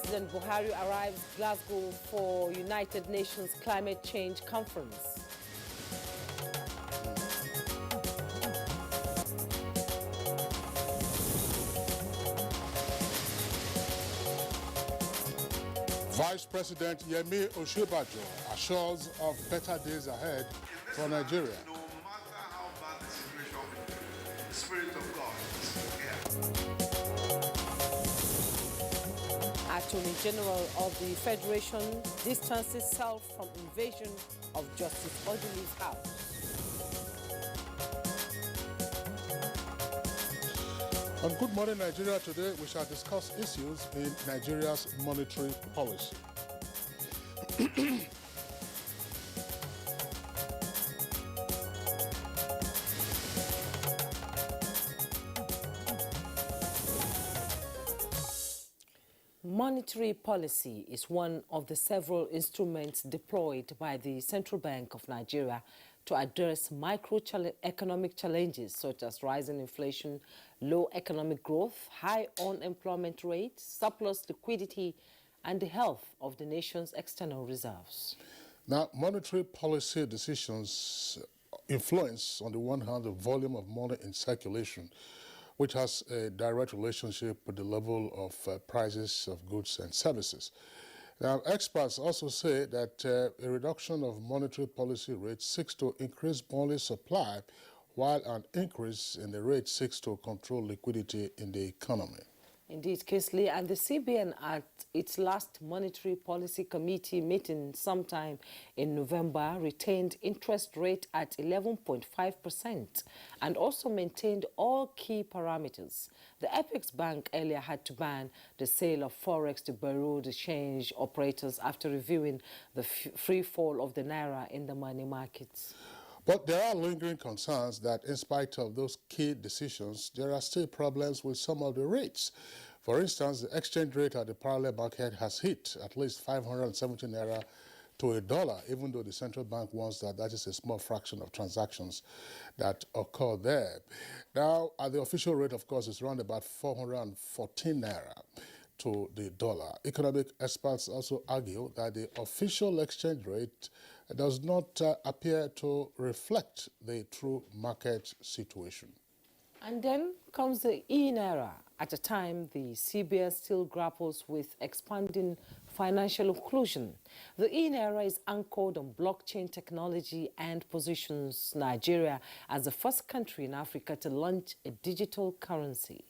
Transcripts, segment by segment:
President Buhari arrives Glasgow for United Nations Climate Change Conference. Vice President Yemi Osinbajo assures of better days ahead for Nigeria. No matter how bad the situation may be, the Spirit of God is here. Attorney General of the Federation distances self from invasion of Justice Odili's house. On Good Morning Nigeria today, we shall discuss issues in Nigeria's monetary policy. Monetary policy is one of the several instruments deployed by the Central Bank of Nigeria to address microeconomic challenges such as rising inflation, low economic growth, high unemployment rate, surplus liquidity, and the health of the nation's external reserves. Now, monetary policy decisions influence, on the one hand, the volume of money in circulation, which has a direct relationship with the level of prices of goods and services. Now, experts also say that a reduction of monetary policy rates seeks to increase money supply, while an increase in the rate seeks to control liquidity in the economy. Indeed, Kingsley, and the CBN at its last Monetary Policy Committee meeting sometime in November retained interest rate at 11.5% and also maintained all key parameters. The Apex Bank earlier had to ban the sale of forex to bureau de change operators after reviewing the free fall of the naira in the money markets. But there are lingering concerns that in spite of those key decisions, there are still problems with some of the rates. For instance, the exchange rate at the parallel market has hit at least 570 naira to a dollar, even though the central bank warns that that is a small fraction of transactions that occur there. Now, at the official rate, of course, is around about 414 naira to the dollar. Economic experts also argue that the official exchange rate does not appear to reflect the true market situation. And then comes the e-naira. At a time, the CBN still grapples with expanding financial inclusion. The e-naira is anchored on blockchain technology and positions Nigeria as the first country in Africa to launch a digital currency.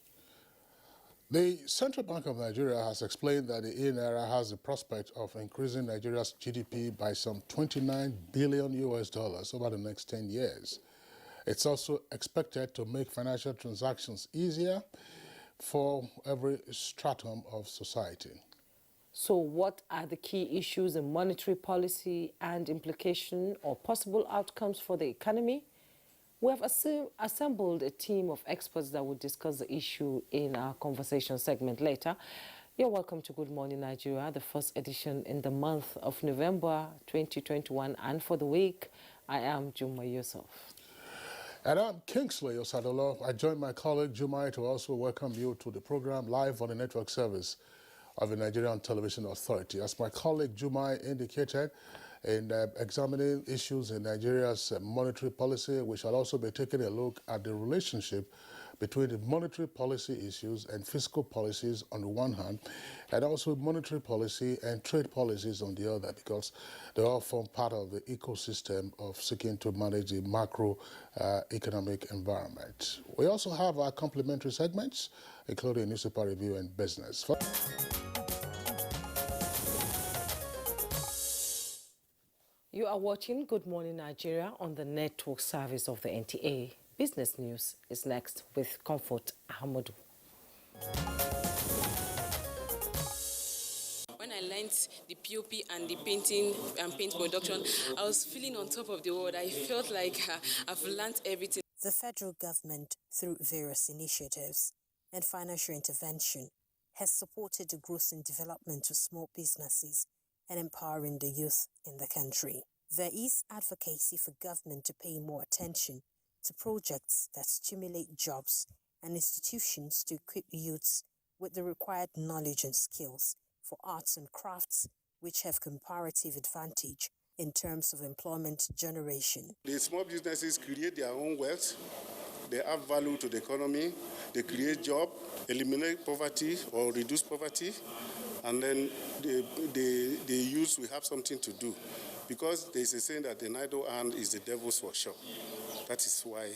The Central Bank of Nigeria has explained that the e-naira has the prospect of increasing Nigeria's GDP by some $29 billion over the next 10 years. It's also expected to make financial transactions easier for every stratum of society. So what are the key issues in monetary policy and implication or possible outcomes for the economy? We have assembled a team of experts that will discuss the issue in our conversation segment later. You're welcome to Good Morning Nigeria, the first edition in the month of November 2021. And for the week, I am Juma Yusuf. And I'm Kingsley Osadolo. I join my colleague Jumai to also welcome you to the program live on the network service of the Nigerian Television Authority. As my colleague Jumai indicated, in examining issues in Nigeria's monetary policy, we shall also be taking a look at the relationship between the monetary policy issues and fiscal policies on the one hand, and also monetary policy and trade policies on the other, because they all form part of the ecosystem of seeking to manage the macro economic environment. We also have our complementary segments, including newspaper review and business. You are watching Good Morning Nigeria on the network service of the NTA. Business News is next with Comfort Ahmadu. When I learned the POP and the painting and paint production, I was feeling on top of the world. I felt like I've learned everything. The federal government, through various initiatives and financial intervention, has supported the growth and development of small businesses and empowering the youth in the country. There is advocacy for government to pay more attention to projects that stimulate jobs and institutions to equip youths with the required knowledge and skills for arts and crafts, which have comparative advantage in terms of employment generation. The small businesses create their own wealth, they add value to the economy, they create jobs, eliminate poverty or reduce poverty, and then the youth will have something to do. Because there is a saying that an idle hand is the devil's workshop. That is why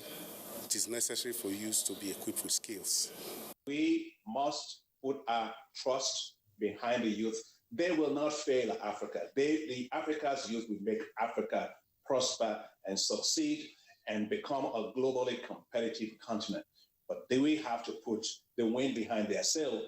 it is necessary for youth to be equipped with skills. We must put our trust behind the youth. They will not fail Africa. The Africa's youth will make Africa prosper and succeed and become a globally competitive continent. But we have to put the wind behind their sail,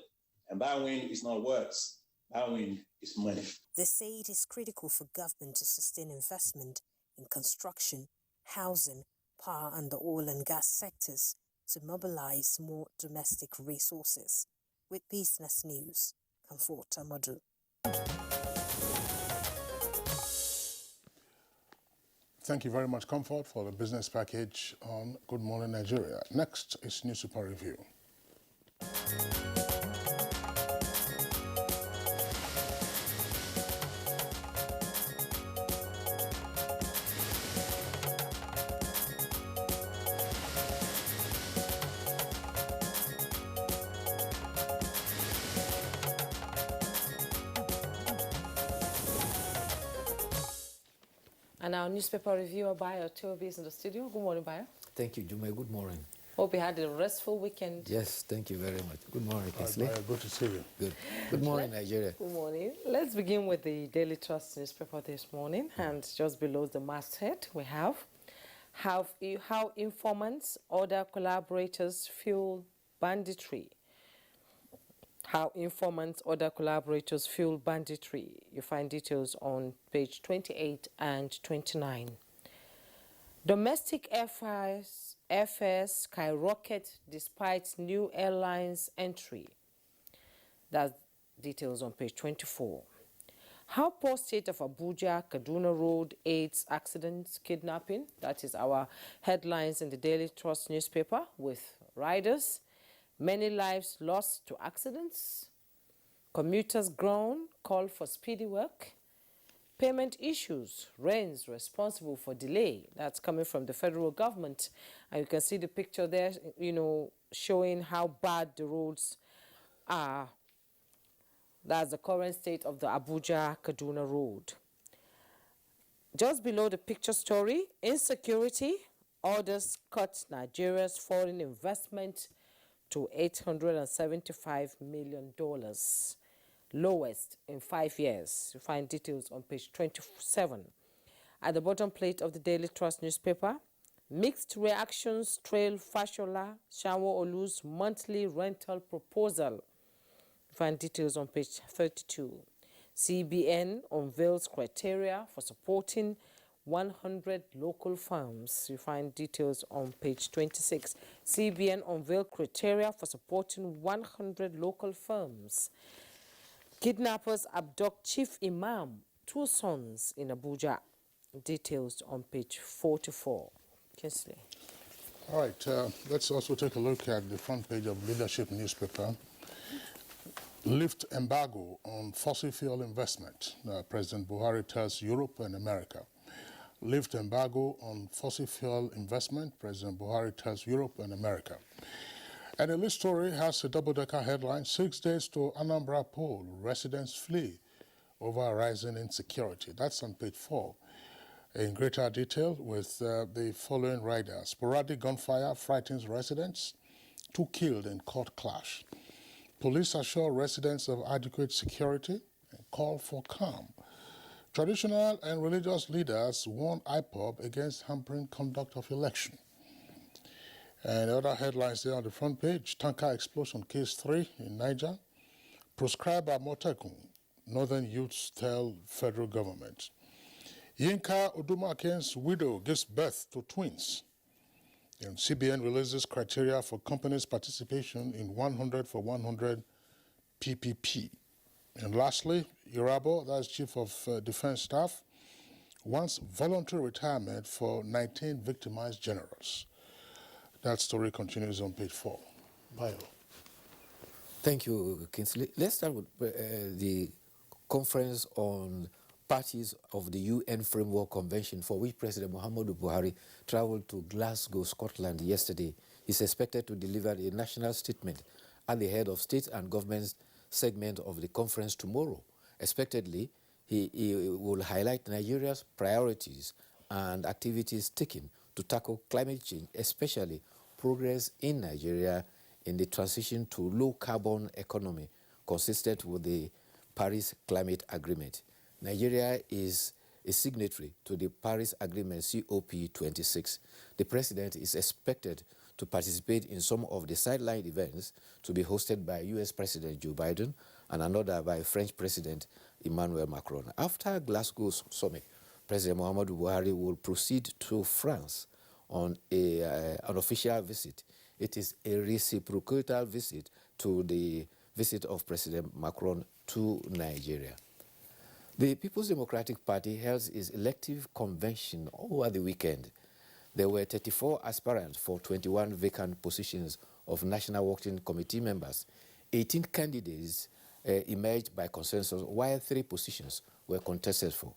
and that wind is not words. That wind is money. They say it is critical for government to sustain investment in construction, housing, power and the oil and gas sectors to mobilize more domestic resources. With Business News, Comfort Amadu. Thank you very much, Comfort, for the business package on Good Morning Nigeria. Next is Newspaper Review. And our newspaper reviewer, Bayo Toby, is in the studio. Good morning, Bayo. Thank you, Juma. Good morning. Hope you had a restful weekend. Yes, thank you very much. Good morning, Kingsley. Good to see you. Good. Good morning, Nigeria. Good morning. Let's begin with the Daily Trust newspaper this morning. And just below the masthead, we have how informants, other collaborators fuel banditry. How informants, other collaborators fuel banditry. You find details on page 28 and 29. Domestic airfares skyrocket despite new airlines entry. That's details on page 24. How poor state of Abuja, Kaduna Road aids accidents, kidnapping. That is our headlines in the Daily Trust newspaper with riders. Many lives lost to accidents. Commuters groan, call for speedy work. Payment issues, rains responsible for delay. That's coming from the federal government. And you can see the picture there, showing how bad the roads are. That's the current state of the Abuja-Kaduna Road. Just below the picture story, insecurity, orders cut Nigeria's foreign investment to $875 million, lowest in 5 years. You find details on page 27. At the bottom plate of the Daily Trust newspaper, mixed reactions trail Fashola Sanwo-Olu's monthly rental proposal. You find details on page 32. CBN unveils criteria for supporting 100 local firms. You find details on page 26. CBN unveiled criteria for supporting 100 local firms. Kidnappers abduct Chief Imam, 2 sons in Abuja. Details on page 44. Kingsley. All right, let's also take a look at the front page of Leadership newspaper. Lift embargo on fossil fuel investment. President Buhari tells Europe and America. Lift embargo on fossil fuel investment, President Buhari tells Europe and America. And the lead story has a double-decker headline, 6 days to Anambra poll, residents flee over rising insecurity. That's on page 4. In greater detail with the following riders. Sporadic gunfire frightens residents, 2 killed in court clash. Police assure residents of adequate security and call for calm. Traditional and religious leaders warn IPOB against hampering conduct of election. And other headlines there on the front page, tanker explosion case 3 in Niger. Proscriber Motekun, northern youths tell federal government. Yinka Odumaken's widow gives birth to twins. And CBN releases criteria for companies' participation in 100 for 100 PPP. And lastly, Irabo, that's Chief of Defense Staff, wants voluntary retirement for 19 victimized generals. That story continues on page 4. Bio. Thank you, Kingsley. Let's start with the conference on parties of the UN Framework Convention, for which President Muhammadu Buhari traveled to Glasgow, Scotland yesterday. He's expected to deliver a national statement at the head of state and government segment of the conference tomorrow. Expectedly, he will highlight Nigeria's priorities and activities taken to tackle climate change, especially progress in Nigeria in the transition to low-carbon economy consistent with the Paris Climate Agreement. Nigeria is a signatory to the Paris Agreement COP26. The president is expected to participate in some of the sideline events to be hosted by US President Joe Biden and another by French President Emmanuel Macron. After Glasgow's summit, President Muhammadu Buhari will proceed to France on an official visit. It is a reciprocal visit to the visit of President Macron to Nigeria. The People's Democratic Party held its elective convention over the weekend. There were 34 aspirants for 21 vacant positions of National Working Committee members. 18 candidates emerged by consensus, while 3 positions were contested for.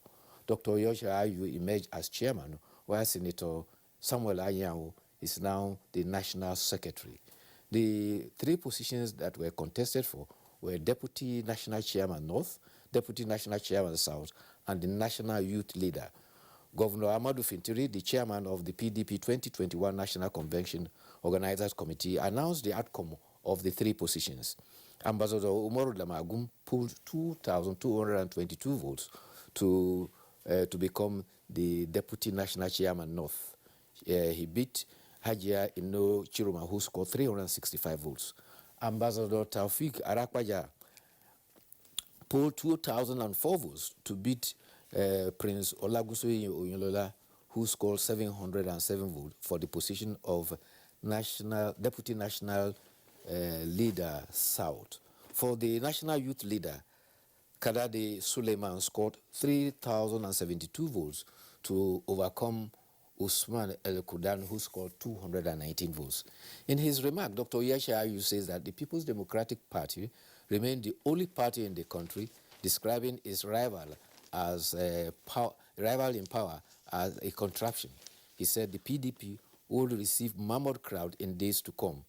Dr. Yosha Ayu emerged as chairman, while Senator Samuel Anyanwu is now the national secretary. The 3 positions that were contested for were Deputy National Chairman North, Deputy National Chairman South, and the National Youth Leader. Governor Amadou Fintiri, the chairman of the PDP 2021 National Convention Organizers Committee, announced the outcome of the 3 positions. Ambassador Umaru Damagum pulled 2,222 votes to become the Deputy National Chairman North. He beat Hajia Ino Chiruma, who scored 365 votes. Ambassador Taufik Arakwaja polled 2,004 votes to beat Prince Olagusoyi Oyinlola, who scored 707 votes for the position of Deputy National Leader South. For the National Youth Leader, Kadade Suleiman scored 3,072 votes to overcome Usman El-Kudan, who scored 219 votes. In his remark, Dr. Yasha Ayu says that the People's Democratic Party remained the only party in the country, describing its rival in power as a contraption. He said the PDP would receive mammoth crowd in days to come.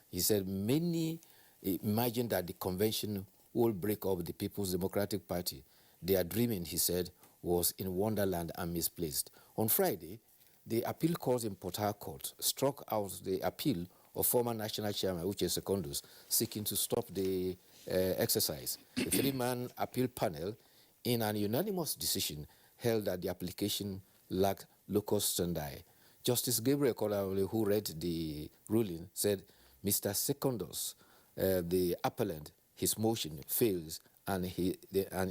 He said many imagined that the convention will break up the People's Democratic Party. Their dreaming, he said, was in Wonderland and misplaced. On Friday, the appeal court in Port Harcourt struck out the appeal of former National Chairman Uche Secondus seeking to stop the exercise. The 3-man appeal panel, in an unanimous decision, held that the application lacked locus standi. Justice Gabriel Kolawole, who read the ruling, said, Mr. Secondus, the appellant, his motion fails and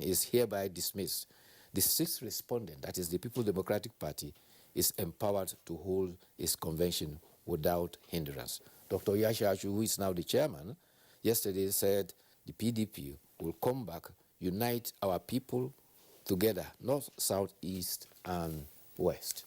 is hereby dismissed. The 6th respondent, that is the People's Democratic Party, is empowered to hold its convention without hindrance. Dr. Yasha Achu, who is now the chairman, yesterday said the PDP will come back, unite our people together, north, south, east, and west.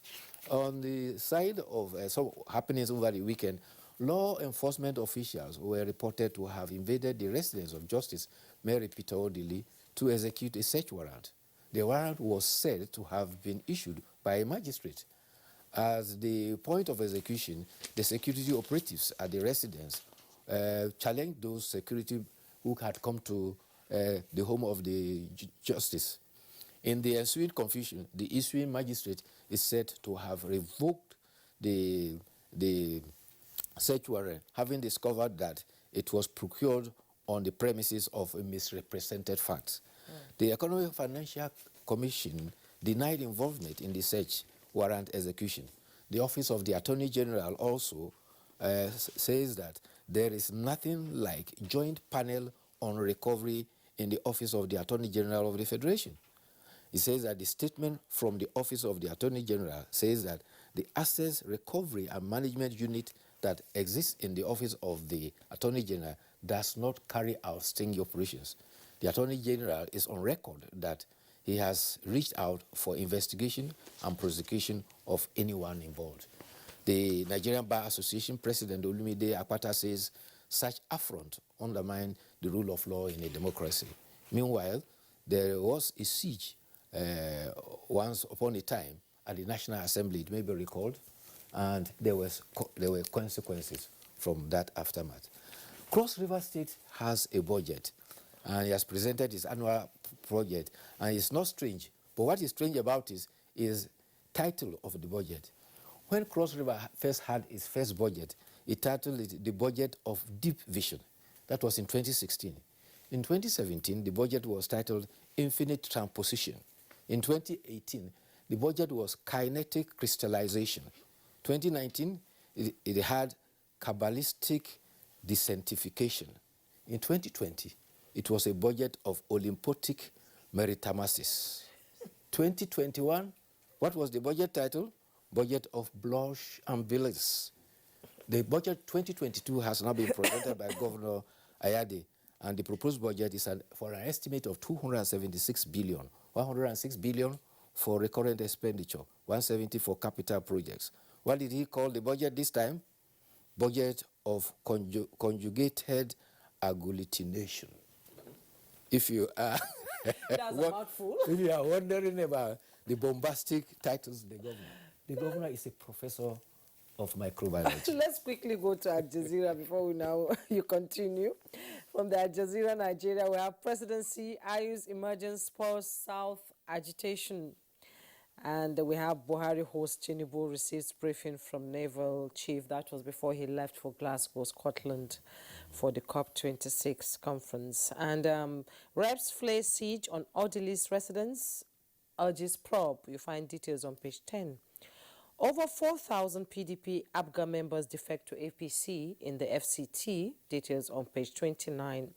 On the side of some happenings over the weekend, law enforcement officials were reported to have invaded the residence of Justice Mary Peter Odili to execute a search warrant. The warrant was said to have been issued by a magistrate. As the point of execution, the security operatives at the residence challenged those security who had come to the home of the justice. In the ensuing confusion, the issuing magistrate is said to have revoked the search warrant, having discovered that it was procured on the premises of a misrepresented fact. The Economic Financial Commission denied involvement in the search warrant execution. The Office of the Attorney General also says that there is nothing like joint panel on recovery in the Office of the Attorney General of the Federation. He says that the statement from the Office of the Attorney General says that the Assets Recovery and Management Unit that exists in the Office of the Attorney General does not carry out sting operations. The Attorney General is on record that he has reached out for investigation and prosecution of anyone involved. The Nigerian Bar Association President Olumide Akpata says such affront undermine the rule of law in a democracy. Meanwhile, there was a siege once upon a time at the National Assembly, it may be recalled, and there were consequences from that aftermath. Cross River State has a budget, and he has presented his annual project, and it's not strange. But what is strange about it is title of the budget. When Cross River first had its first budget, it titled it the Budget of Deep Vision. That was in 2016. In 2017, the budget was titled Infinite Transposition. In 2018, the budget was Kinetic Crystallization. 2019, it had Kabbalistic Desanctification. In 2020, it was a budget of Olympotic Meritamasis. 2021, what was the budget title? Budget of Blush and Bliss. The budget 2022 has now been presented by Governor Ayade, and the proposed budget is for an estimate of 276 billion, 106 billion for recurrent expenditure, 170 for capital projects. What did he call the budget this time? Budget of conjugated agglutination. If you are That's a mouthful. if you are wondering about the bombastic titles of the governor is a professor of microbiology. Let's quickly go to Al Jazeera before you continue. From the Al Jazeera Nigeria, we have presidency, IU's emergence spurs South agitation. And we have Buhari host Tinubu receives briefing from Naval Chief. That was before he left for Glasgow, Scotland for the COP26 conference. And reps flay siege on Odili's residence, urges probe. You find details on page 10. Over 4,000 PDP ABGA members defect to APC in the FCT. Details on page 29.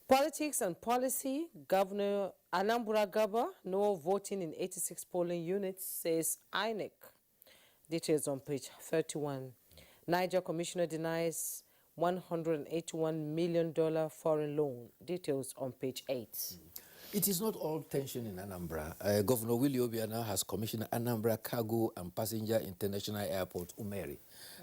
Politics and policy. Governor Anambra Gaba, no voting in 86 polling units, says INEC. Details on page 31. Niger Commissioner denies $181 million foreign loan. Details on page 8. It is not all tension in Anambra. Governor Willie Obiano has commissioned Anambra Cargo and Passenger International Airport, Umeri.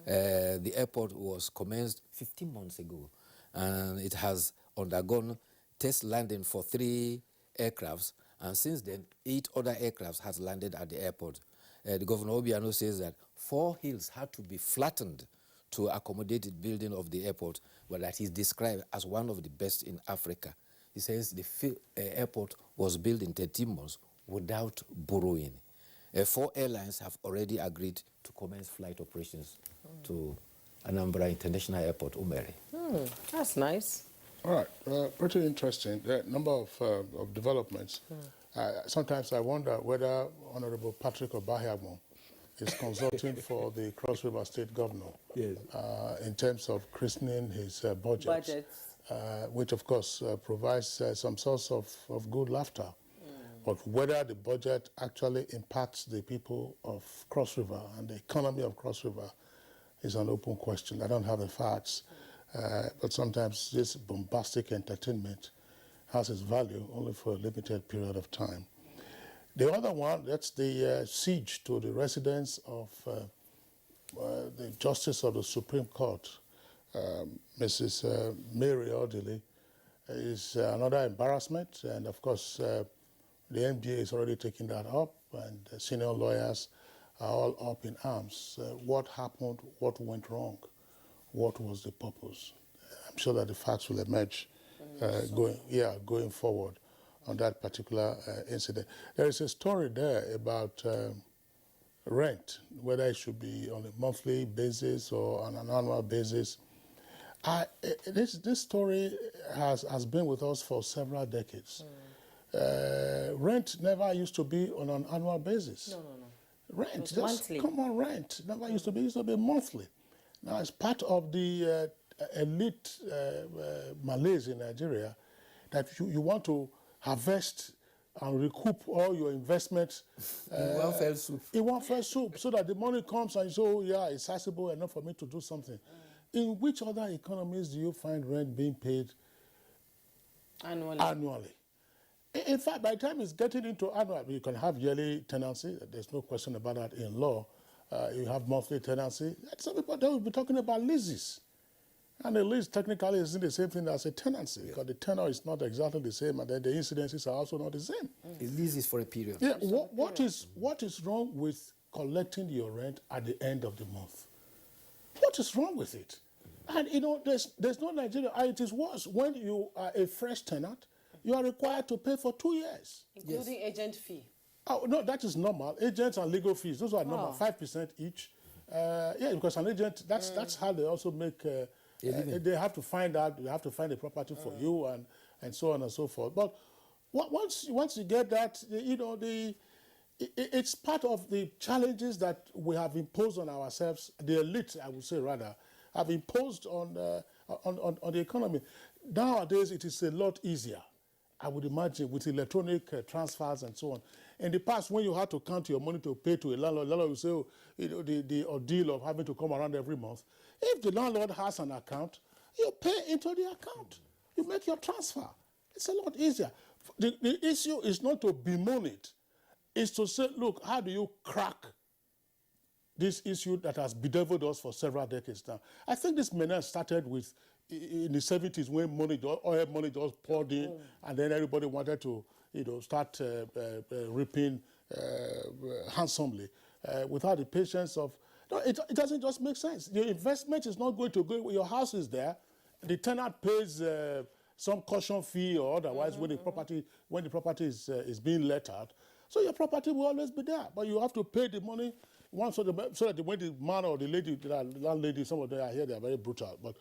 The airport was commenced 15 months ago, and it has undergone test landing for 3 aircrafts, and since then, 8 other aircrafts has landed at the airport. The Governor Obiano says that 4 hills had to be flattened to accommodate the building of the airport, but that is described as one of the best in Africa. He says the airport was built in 13 months without borrowing. 4 airlines have already agreed to commence flight operations to Anambra International Airport, Umeri. That's nice. All right, pretty interesting. The number of developments. Sometimes I wonder whether Honorable Patrick Obahiagmo is consulting for the Cross River State Governor in terms of christening his budget. Which of course provides some source of good laughter. But whether the budget actually impacts the people of Cross River and the economy of Cross River is an open question. I don't have the facts, but sometimes this bombastic entertainment has its value only for a limited period of time. The other one, that's the siege to the residence of the Justice of the Supreme Court, Mrs. Mary Odili, is another embarrassment, and of course the MDA is already taking that up, and senior lawyers are all up in arms. What happened? What went wrong? What was the purpose? I'm sure that the facts will emerge going forward on that particular incident. There is a story there about rent, whether it should be on a monthly basis or on an annual basis. This story has been with us for several decades. Rent never used to be on an annual basis. No. Rent, just monthly. Come on, rent never used to be. It used to be monthly. Now, as part of the elite malaise in Nigeria, that you want to harvest and recoup all your investments in one fell swoop. In one fell swoop, so that the money comes and you say, oh yeah, it's sizable enough for me to do something. In which other economies do you find rent being paid annually? In fact, by the time it's getting into annual, you can have yearly tenancy. There's no question about that in law. You have monthly tenancy. Some people will be talking about leases. And a lease technically isn't the same thing as a tenancy, because the tenure is not exactly the same, and then the incidences are also not the same. A lease is for a period. Yeah, what is wrong with collecting your rent at the end of the month? What is wrong with it? And you know, there's no Nigeria. It is worse when you are a fresh tenant. You are required to pay for 2 years, including agent fee. Oh no, that is normal. Agents and legal fees, those are normal, 5% each. Yeah, because an agent, that's how they also make. They have to find out. They have to find a property for you, and so on and so forth. But once you get that, you know, it's part of the challenges that we have imposed on ourselves. The elite, I would say rather, have imposed on the economy. Nowadays, it is a lot easier, I would imagine, with electronic transfers and so on. In the past, when you had to count your money to pay to a landlord would say, oh, you know, the ordeal of having to come around every month. If the landlord has an account, you pay into the account. You make your transfer. It's a lot easier. The issue is not to bemoan it. It's to say, look, how do you crack this issue that has bedeviled us for several decades now? I think this may have started with in the 70s when oil money just poured in, and then everybody wanted to, you know, start reaping handsomely without the patience of. No, it doesn't just make sense. Your investment is not going to go. Your house is there, the tenant pays some caution fee or otherwise when the property is being let out. So your property will always be there, but you have to pay the money once so that when the man or the lady, the landlady, some of them are here, they are very brutal. But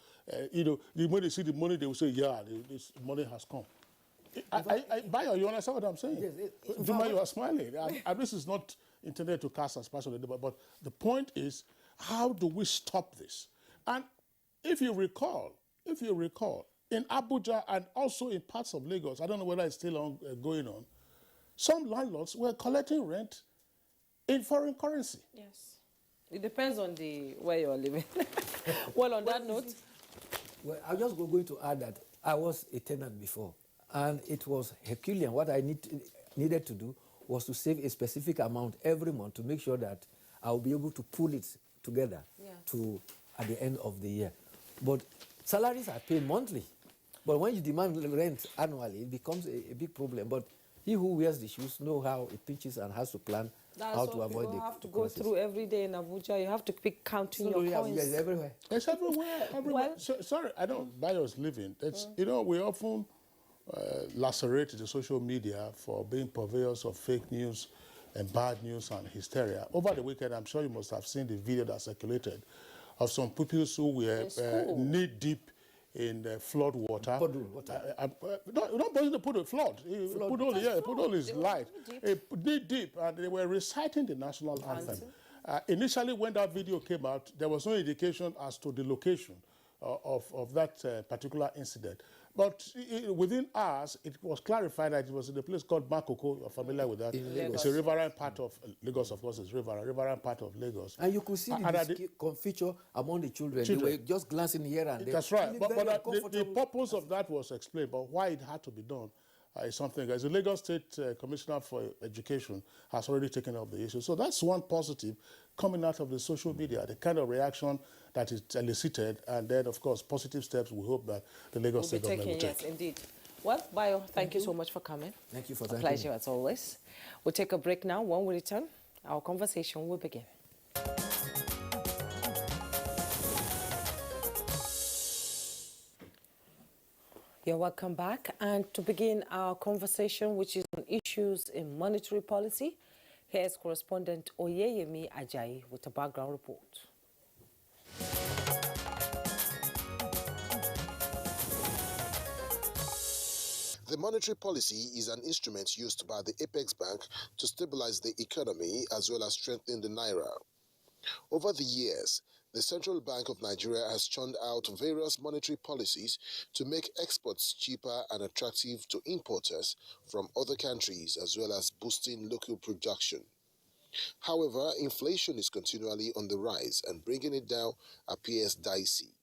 you know, when they see the money, they will say, "Yeah, this money has come." Bayo, you understand what I'm saying? Yes. Juma, you are smiling. And this is not intended to cast aspersions, but the point is, how do we stop this? And if you recall, in Abuja and also in parts of Lagos, I don't know whether it's still going on, some landlords were collecting rent in foreign currency. Yes. It depends on where you're living. Well, on that note. Well, I'm just going to add that I was a tenant before, and it was Herculean. What I needed to do was to save a specific amount every month to make sure that I'll be able to pull it together at the end of the year. But salaries are paid monthly. But when you demand rent annually, it becomes a big problem. But he who wears the shoes knows how it pitches and has to plan how to avoid you have to go through every day in Abuja. You have to keep counting your coins. It's everywhere. It's everywhere. Well, sorry, I don't buy us living. It's, you know, we often lacerate the social media for being purveyors of fake news and bad news and hysteria. Over the weekend, I'm sure you must have seen the video that circulated of some pupils who were knee-deep in flood water. Not to put a flood. Put all his light. Knee-deep, and they were reciting the national anthem. Initially, when that video came out, there was no indication as to the location of that particular incident. But within hours, it was clarified that it was in a place called Makoko. You're familiar with that? It's a riverine part of Lagos, of course, it's riverine part of Lagos. And you could see the feature among the children. They were just glancing here and there. That's right. But the purpose of that was explained, but why it had to be done is something. As the Lagos State Commissioner for Education has already taken up the issue. So that's one positive coming out of the social media, the kind of reaction that is elicited, and then, of course, positive steps we hope that the Lagos State government will take. Yes, indeed. Well, Bayo, thank you so much for coming. Thank you for that. A pleasure as always. We'll take a break now. When we return, our conversation will begin. You're welcome back. And to begin our conversation, which is on issues in monetary policy, here's correspondent Oyeyemi Ajayi with a background report. The monetary policy is an instrument used by the Apex Bank to stabilize the economy as well as strengthen the naira. Over the years, the Central Bank of Nigeria has churned out various monetary policies to make exports cheaper and attractive to importers from other countries as well as boosting local production. However, inflation is continually on the rise and bringing it down appears dicey.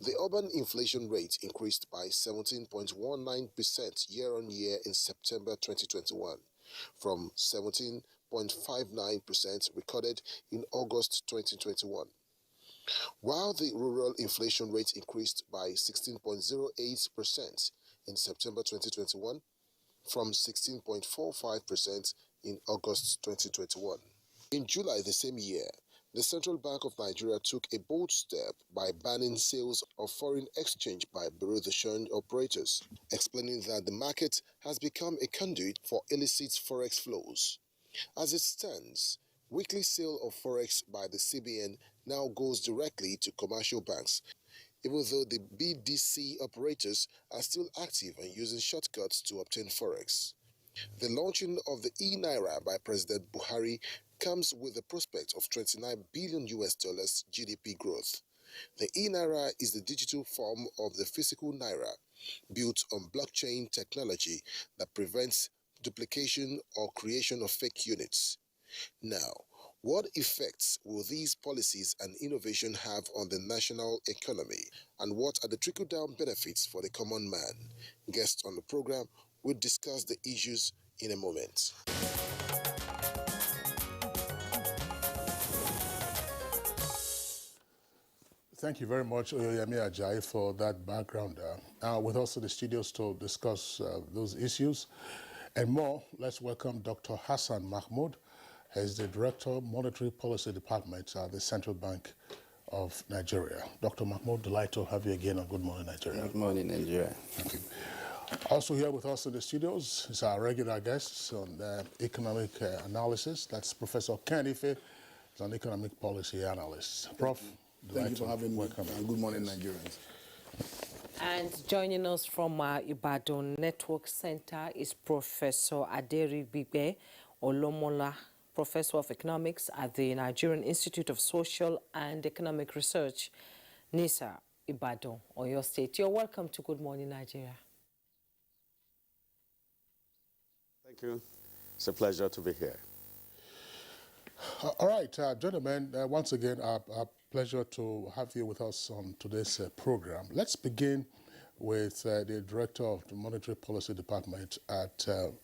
The urban inflation rate increased by 17.19% year-on-year in September 2021, from 17.59% recorded in August 2021. While the rural inflation rate increased by 16.08% in September 2021 from 16.45% in August 2021. In July the same year, the Central Bank of Nigeria took a bold step by banning sales of foreign exchange by bureau de change operators, explaining that the market has become a conduit for illicit forex flows. As it stands, weekly sale of forex by the CBN now goes directly to commercial banks, even though the BDC operators are still active and using shortcuts to obtain forex. The launching of the e-Naira by President Buhari comes with the prospect of $29 billion GDP growth. The e-Naira is the digital form of the physical Naira, built on blockchain technology that prevents duplication or creation of fake units. Now, what effects will these policies and innovation have on the national economy, and what are the trickle-down benefits for the common man? Guests on the program will discuss the issues in a moment. Thank you very much, Oyeyemi Ajayi, for that background. With us in the studios to discuss those issues and more, let's welcome Dr. Hassan Mahmoud. He's the Director, Monetary Policy Department at the Central Bank of Nigeria. Dr. Mahmoud, delighted to have you again on Good Morning Nigeria. Good morning, Nigeria. Thank you. Also here with us in the studios is our regular guest on economic analysis. That's Professor Ken Ife. He's an economic policy analyst. Prof, thank you for having me. Good morning, Nigerians. And joining us from our Ibadan Network Center is Professor Aderi Bibe Olomola, Professor of Economics at the Nigerian Institute of Social and Economic Research, NISA, Ibadan, Oyo State. You're welcome to Good Morning Nigeria. Thank you. It's a pleasure to be here. All right, gentlemen, once again, our pleasure to have you with us on today's program. Let's begin with the Director of the Monetary Policy Department at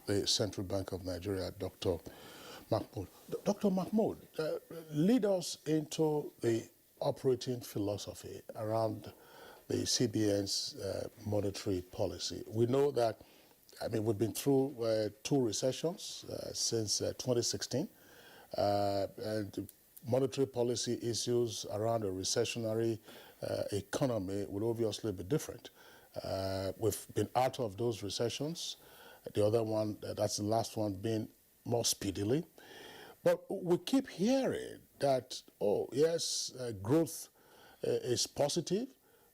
the Central Bank of Nigeria, Dr. Mahmoud. Dr. Mahmoud, lead us into the operating philosophy around the CBN's monetary policy. We know that, we've been through two recessions since 2016, and monetary policy issues around a recessionary economy will obviously be different. We've been out of those recessions. The other one, that's the last one, being more speedily. But we keep hearing that, oh, yes, growth is positive,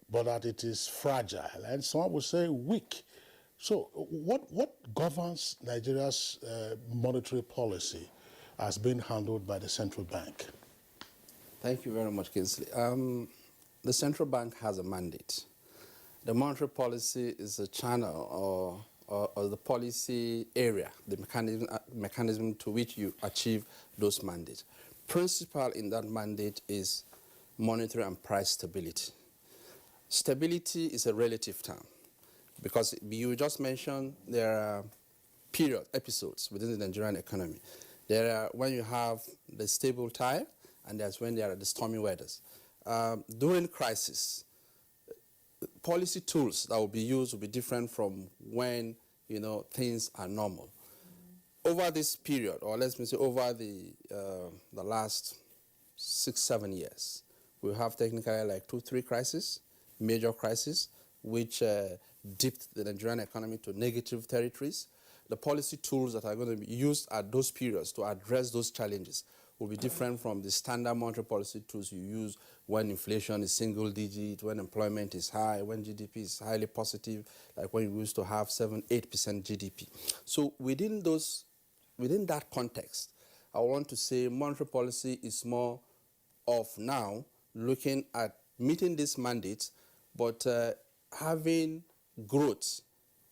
but that it is fragile, and some would say weak. So what governs Nigeria's monetary policy as being handled by the central bank? Thank you very much, Kingsley. The central bank has a mandate. The monetary policy is a channel or the policy area, the mechanism to which you achieve those mandates. Principal in that mandate is monetary and price stability. Stability is a relative term because you just mentioned there are episodes within the Nigerian economy. There are when you have the stable time, and there's when there are the stormy weathers. During crisis, policy tools that will be used will be different from when things are normal. Over this period, or let me say over the last 6-7 years, we have technically like 2-3 crises, major crises, which dipped the Nigerian economy to negative territories. The policy tools that are going to be used at those periods to address those challenges will be different from the standard monetary policy tools you use when inflation is single digit, when employment is high, when GDP is highly positive, like when you used to have 7-8% GDP. So within that context, I want to say monetary policy is more of now looking at meeting these mandates, but having growth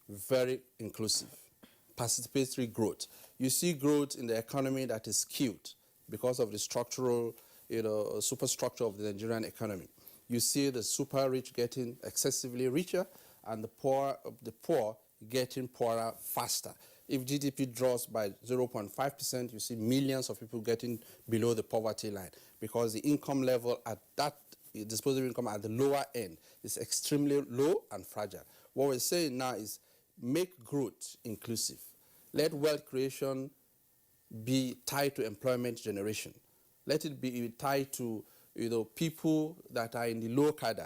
very inclusive, participatory growth. You see growth in the economy that is skewed because of the structural, superstructure of the Nigerian economy. You see the super rich getting excessively richer and the poor getting poorer faster. If GDP drops by 0.5%, you see millions of people getting below the poverty line because the income level at that disposable income at the lower end is extremely low and fragile. What we're saying now is make growth inclusive. Let wealth creation be tied to employment generation. Let it be tied to people that are in the low cadre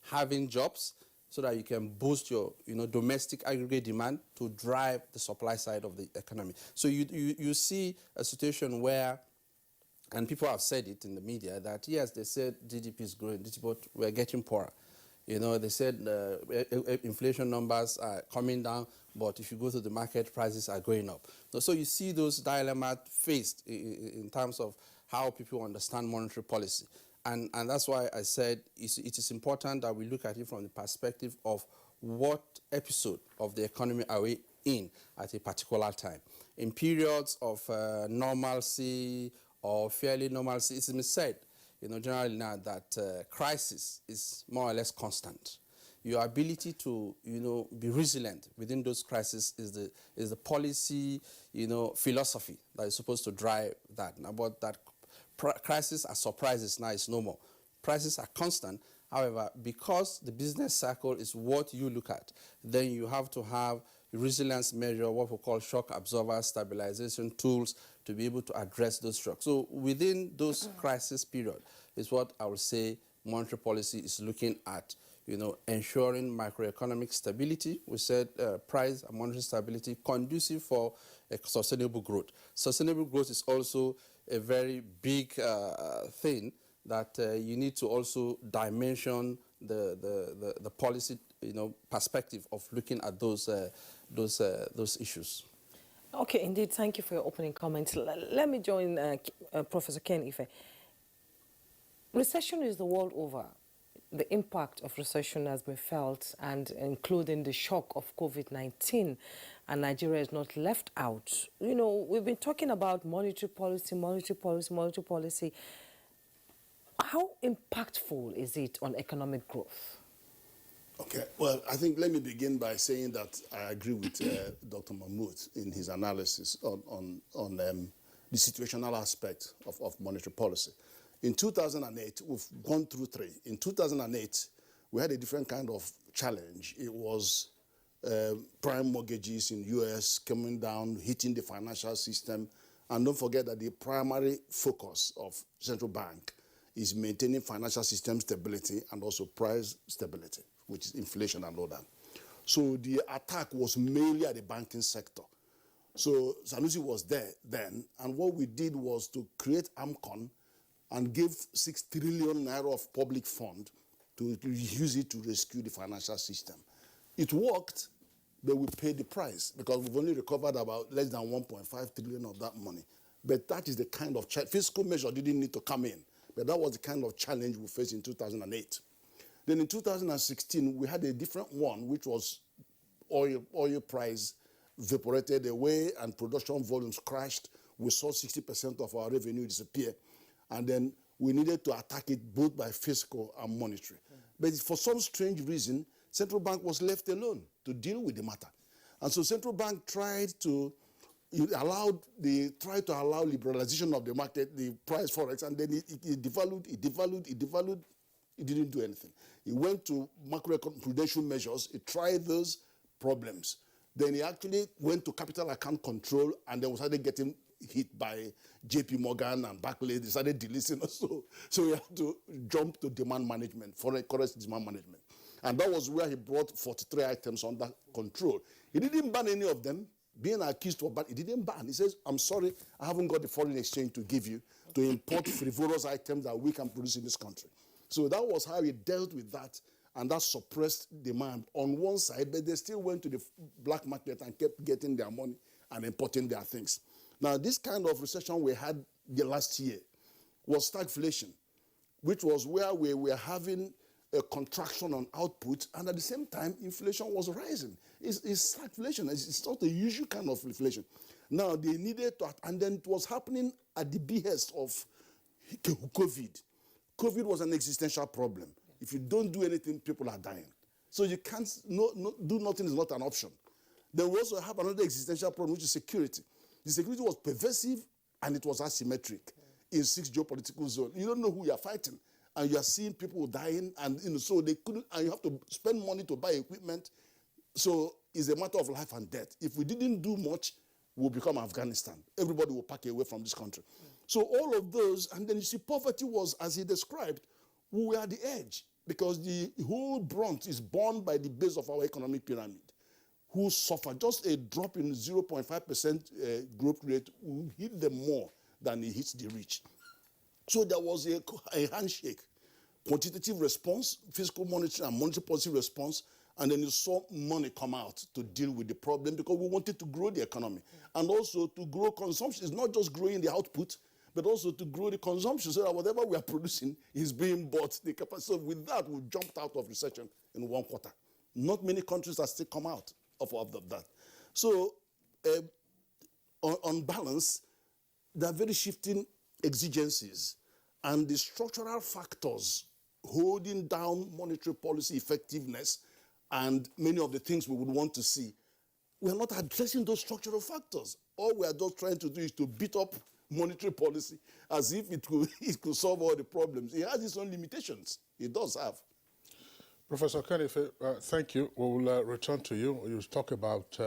having jobs, so that you can boost your domestic aggregate demand to drive the supply side of the economy. So you see a situation where, and people have said it in the media, that yes, they said GDP is growing, but we're getting poorer. They said inflation numbers are coming down, but if you go to the market, prices are going up. So you see those dilemmas faced in terms of how people understand monetary policy. And that's why I said it is important that we look at it from the perspective of what episode of the economy are we in at a particular time. In periods of normalcy or fairly normalcy, it's been said, generally now that crisis is more or less constant. Your ability to, be resilient within those crises is the policy, philosophy that is supposed to drive that. Now, but that crises are surprises now is no more. Prices are constant. However, because the business cycle is what you look at, then you have to have resilience measure, what we call shock absorber stabilization tools to be able to address those shocks. So within those crisis period is what I would say monetary policy is looking at, ensuring macroeconomic stability. We said price and monetary stability conducive for a sustainable growth. Sustainable growth is also a very big thing that you need to also dimension the policy, perspective of looking at those issues. Okay, indeed. Thank you for your opening comments. Let me join Professor Ken Ife. Recession is the world over. The impact of recession has been felt, and including the shock of COVID-19, and Nigeria is not left out. We've been talking about monetary policy. How impactful is it on economic growth? Okay, well, I think let me begin by saying that I agree with Dr. Mahmoud in his analysis on the situational aspect of monetary policy. In 2008, we've gone through three. In 2008, we had a different kind of challenge. It was prime mortgages in U.S. coming down, hitting the financial system. And don't forget that the primary focus of central bank is maintaining financial system stability and also price stability, which is inflation and all that. So the attack was mainly at the banking sector. So Sanusi was there then, and what we did was to create AMCON and give 6 trillion naira of public fund to use it to rescue the financial system. It worked, but we paid the price because we've only recovered about less than 1.5 trillion of that money. But that is the kind of fiscal measure didn't need to come in, but that was the kind of challenge we faced in 2008. Then in 2016, we had a different one, which was oil price evaporated away and production volumes crashed. We saw 60% of our revenue disappear. And then we needed to attack it both by fiscal and monetary. But for some strange reason, central bank was left alone to deal with the matter. And so central bank tried to allow liberalization of the market, the price forex, and then it devalued. It didn't do anything. It went to macroeconomic prudential measures. It tried those problems. Then he actually went to capital account control, and then we started getting hit by JP Morgan and Barclays. They started delisting us. So we had to jump to demand management, foreign currency demand management. And that was where he brought 43 items under control. He didn't ban any of them. Being accused of ban, he didn't ban. He says, I'm sorry, I haven't got the foreign exchange to give you to import frivolous items that we can produce in this country. So that was how he dealt with that, and that suppressed demand on one side, but they still went to the black market and kept getting their money and importing their things. Now, this kind of recession we had the last year was stagflation, which was where we were having a contraction on output, and at the same time, inflation was rising. It's stagflation. It's not the usual kind of inflation. Now, they needed to, and then it was happening at the behest of COVID. COVID was an existential problem. If you don't do anything, people are dying. So you can't, do nothing is not an option. Then we also have another existential problem, which is security. The security was pervasive and it was asymmetric in 6 geopolitical zones. You don't know who you're fighting. and you are seeing people dying, and so they couldn't, and you have to spend money to buy equipment. So it's a matter of life and death. If we didn't do much, we'll become Afghanistan. Everybody will pack away from this country. So all of those, and then you see poverty was, as he described, we were at the edge because the whole brunt is borne by the base of our economic pyramid, who suffer. Just a drop in 0.5% growth rate will hit them more than it hits the rich. So there was a handshake, quantitative response, fiscal monetary and monetary policy response, and then you saw money come out to deal with the problem because we wanted to grow the economy. And also to grow consumption. It's not just growing the output, but also to grow the consumption so that whatever we are producing is being bought. The capacity. So with that, we jumped out of recession in 1 quarter. Not many countries have still come out of that. So on balance, there are very shifting exigencies, and the structural factors holding down monetary policy effectiveness and many of the things we would want to see, we are not addressing those structural factors. All we are just trying to do is to beat up monetary policy as if it could solve all the problems. It has its own limitations. It does have. Professor Kenife, thank you. We will return to you. You talk about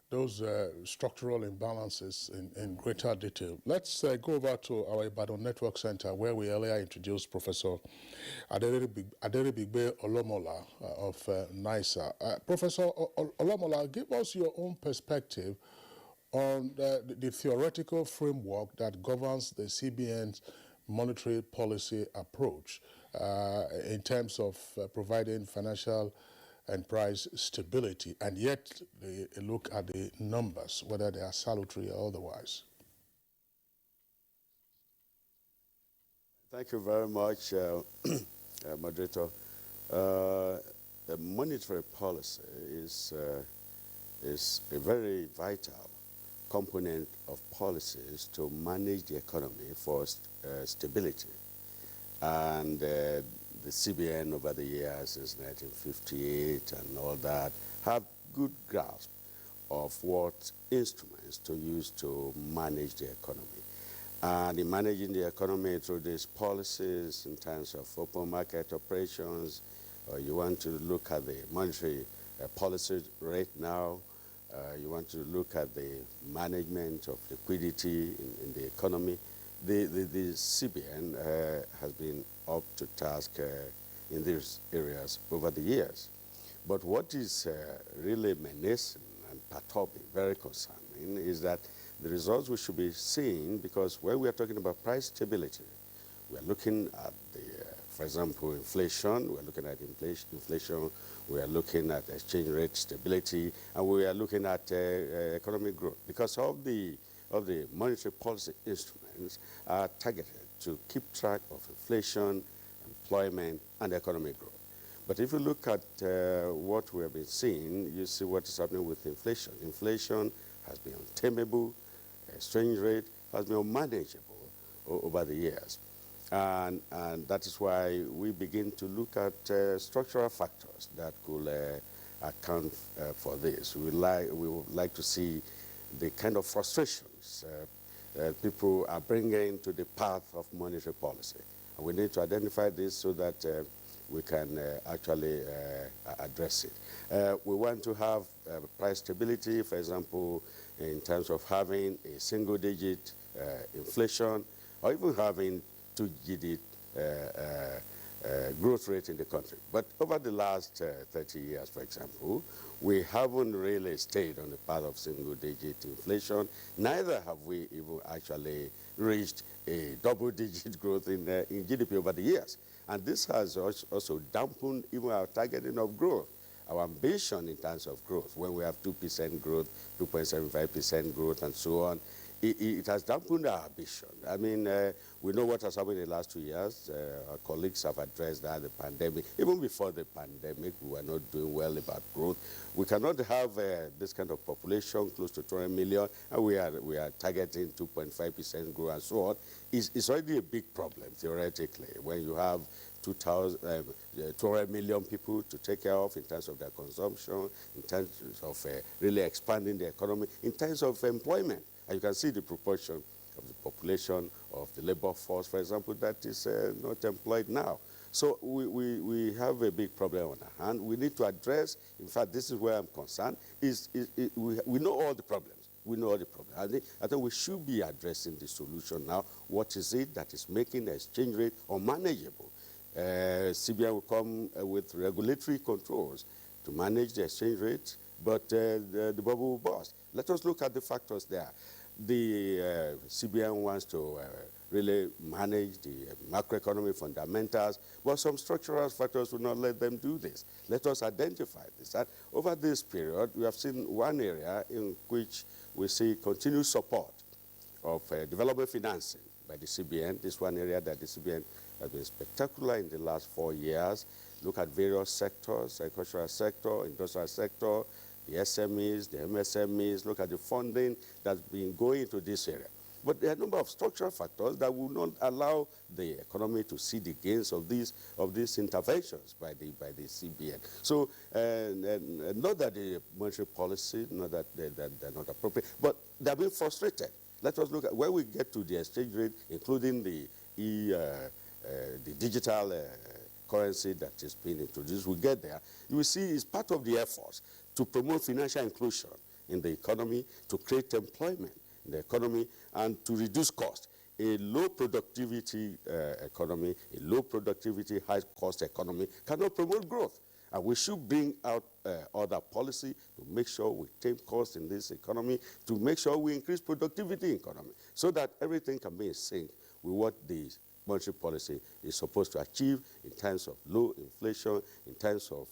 those structural imbalances in greater detail. Let's go over to our Ibadan Network Center, where we earlier introduced Professor Aderibigbe Olomola of NISA. Professor Olomola, give us your own perspective on the theoretical framework that governs the CBN's monetary policy approach in terms of providing financial and price stability, and yet they look at the numbers, whether they are salutary or otherwise. Thank you very much, moderator. The monetary policy is a very vital component of policies to manage the economy for stability. And the CBN over the years since 1958 and all that have good grasp of what instruments to use to manage the economy. And in managing the economy through these policies in terms of open market operations, you want to look at the monetary policy rate now, you want to look at the management of liquidity in the economy. The CBN has been up to task in these areas over the years. But what is really menacing and perturbing, very concerning, is that the results we should be seeing, because when we are talking about price stability, we are looking at for example, inflation, we are looking at inflation, we are looking at exchange rate stability, and we are looking at economic growth. Because of the monetary policy instruments are targeted to keep track of inflation, employment, and economic growth. But if you look at what we have been seeing, you see what is happening with inflation. Inflation has been untamable, exchange rate has been unmanageable over the years. And that is why we begin to look at structural factors that could account for this. We would like to see the kind of frustrations people are bringing to the path of monetary policy. And we need to identify this so that we can actually address it. We want to have price stability, for example, in terms of having a single-digit inflation, or even having two-digit growth rate in the country. But over the last 30 years, for example, we haven't really stayed on the path of single-digit inflation. Neither have we even actually reached a double-digit growth in GDP over the years. And this has also dampened even our targeting of growth, our ambition in terms of growth. When we have 2% growth, 2.75% growth, and so on, it has dampened our ambition. I mean, we know what has happened in the last 2 years. Our colleagues have addressed that, the pandemic. Even before the pandemic, we were not doing well about growth. We cannot have this kind of population, close to 200 million, and we are targeting 2.5% growth and so on. It's already a big problem, theoretically, when you have 200 million people to take care of in terms of their consumption, in terms of really expanding the economy, in terms of employment. And you can see the proportion of the population, of the labor force, for example, that is not employed now. So we have a big problem on our hand. We need to address, in fact, this is where I'm concerned, we know all the problems. We know all the problems. I think we should be addressing the solution now. What is it that is making the exchange rate unmanageable? CBN will come with regulatory controls to manage the exchange rate, but the bubble will burst. Let us look at the factors there. The CBN wants to really manage the macroeconomic fundamentals, but some structural factors will not let them do this. Let us identify this. And over this period, we have seen one area in which we see continued support of development financing by the CBN. This one area that the CBN has been spectacular in the last 4 years. Look at various sectors, agricultural sector, industrial sector, the SMEs, the MSMEs. Look at the funding that's been going into this area. But there are a number of structural factors that will not allow the economy to see the gains of these interventions by the CBN. So, not that the monetary policy, not that they're not appropriate, but they're being frustrated. Let us look at where we get to the exchange rate, including the digital currency that is being introduced. We get there. You will see it's part of the efforts to promote financial inclusion in the economy, to create employment in the economy, and to reduce cost. A low productivity economy, a low productivity, high cost economy cannot promote growth. And we should bring out other policy to make sure we tame costs in this economy, to make sure we increase productivity in economy, so that everything can be in sync with what the monetary policy is supposed to achieve in terms of low inflation, in terms of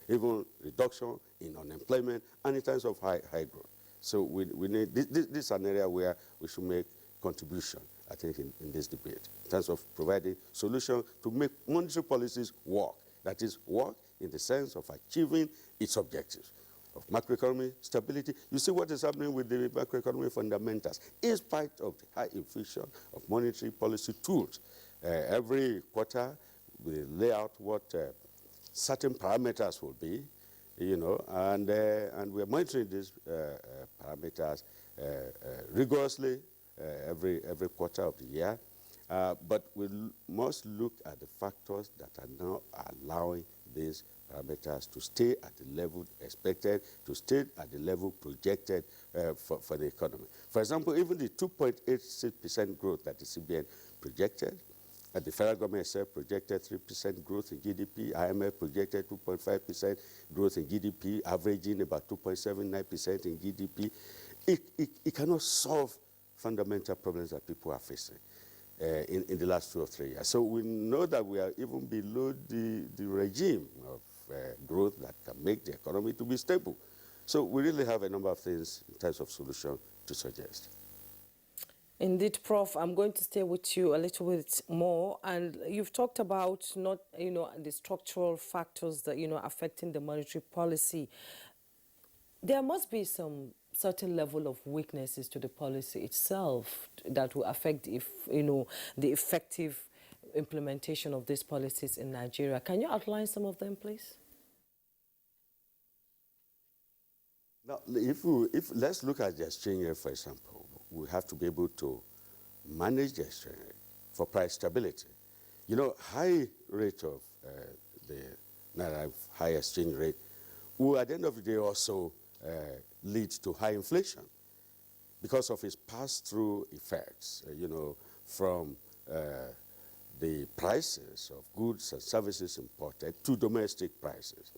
even reduction in unemployment, and in terms of high growth. So we need, this is an area where we should make contribution, I think, in this debate, in terms of providing solutions to make monetary policies work. That is, work in the sense of achieving its objectives of macroeconomic stability. You see what is happening with the macroeconomic fundamentals. In spite of the high infusion of monetary policy tools, every quarter we lay out what certain parameters will be, you know, and we are monitoring these parameters rigorously every quarter of the year. But we must look at the factors that are now allowing these parameters to stay at the level expected, to stay at the level projected for the economy. For example, even the 2.86% growth that the CBN projected, the federal government itself projected 3% growth in GDP, IMF projected 2.5% growth in GDP, averaging about 2.79% in GDP. It cannot solve fundamental problems that people are facing in the last 2 or 3 years. So we know that we are even below the regime of growth that can make the economy to be stable. So we really have a number of things in terms of solution to suggest. Indeed, Prof, I'm going to stay with you a little bit more. And you've talked about the structural factors that, affecting the monetary policy. There must be some certain level of weaknesses to the policy itself that will affect the effective implementation of these policies in Nigeria. Can you outline some of them, please? Now, let's look at the exchange rate, for example. We have to be able to manage the exchange rate for price stability. High rate of the Naira, high exchange rate will, at the end of the day, also lead to high inflation because of its pass-through effects, from the prices of goods and services imported to domestic prices.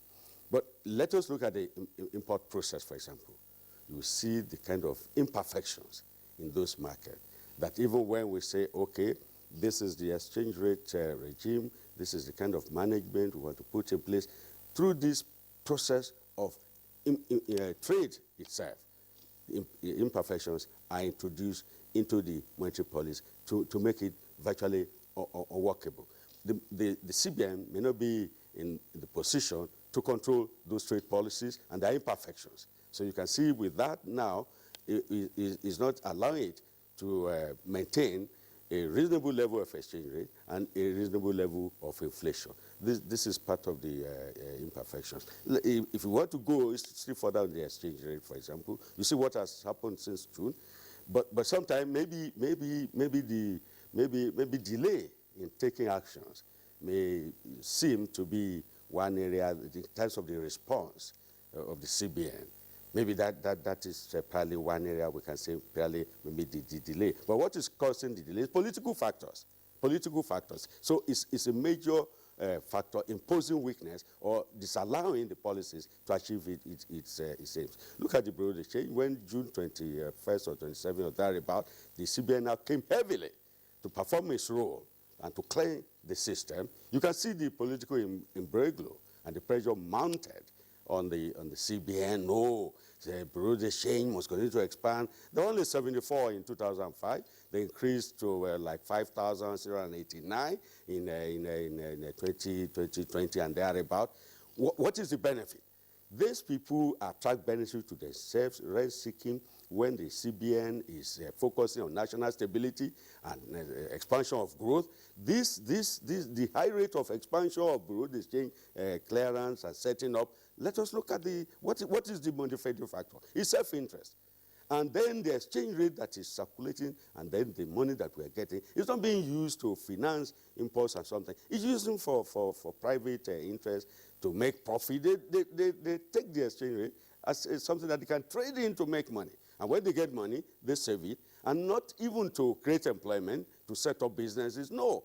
But let us look at the import process, for example. You will see the kind of imperfections in those markets that even when we say, okay, this is the exchange rate regime, this is the kind of management we want to put in place, through this process of trade itself, imperfections are introduced into the monetary policy to make it virtually unworkable. The CBN may not be in the position to control those trade policies and their imperfections. So you can see with that now, it is not allowing it to maintain a reasonable level of exchange rate and a reasonable level of inflation. This is part of the imperfections. If you want to go still further on the exchange rate, for example, you see what has happened since June. But sometimes maybe delay in taking actions may seem to be one area in terms of the response of the CBN. Maybe that is probably one area we can say probably maybe the delay. But what is causing the delay is political factors. Political factors. So it's a major factor imposing weakness or disallowing the policies to achieve its aims. Look at the Bureau de Change. When June 21st or 27th or thereabout, the CBN now came heavily to perform its role and to clean the system. You can see the political imbroglio and the pressure mounted on the CBN. No, the Bureau de Change was going to expand. There were only 74 in 2005. They increased to like 5,089 in 2020 and thereabout. What is the benefit? These people attract benefit to themselves, rent-seeking, when the CBN is focusing on national stability and expansion of growth. The high rate of expansion of Bureau de Change clearance and setting up, let us look at what is the motivating factor? It's self-interest. And then the exchange rate that is circulating, and then the money that we are getting, is not being used to finance imports and something. It's using for private interest to make profit. They take the exchange rate as something that they can trade in to make money. And when they get money, they save it, and not even to create employment, to set up businesses. No.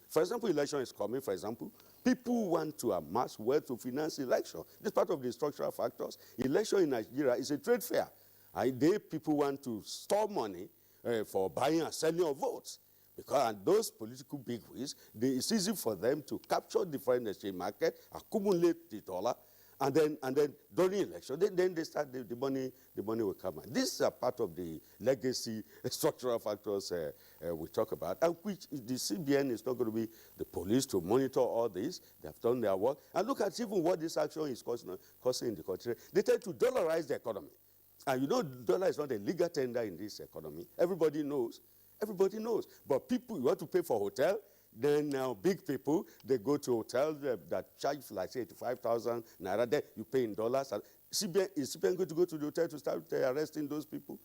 For example, election is coming, for example. People want to amass wealth to finance election. This is part of the structural factors. Election in Nigeria is a trade fair. People want to store money for buying and selling of votes. Because those political bigwigs, it's easy for them to capture the foreign exchange market, accumulate the dollar, and then during election, then they start the money will come. And these are part of the legacy structural factors we talk about, and which the CBN is not going to be the police to monitor all this. They have done their work. And look at even what this action is causing in the country. They tend to dollarize the economy. And you know, dollar is not a legal tender in this economy. Everybody knows. Everybody knows. But people, you want to pay for hotel, then now big people, they go to hotels that charge like say 85,000 naira. Then you pay in dollars. And is CBN going to go to the hotel to start arresting those people?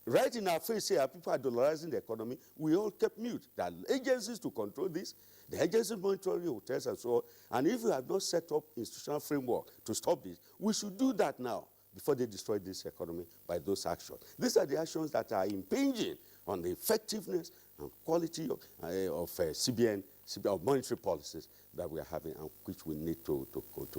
Right in our face here, people are dollarizing the economy. We all kept mute. There are agencies to control this. The agencies monitoring hotels and so on. And if we have not set up institutional framework to stop this, we should do that now before they destroy this economy by those actions. These are the actions that are impinging on the effectiveness and quality of CBN of monetary policies that we are having and which we need to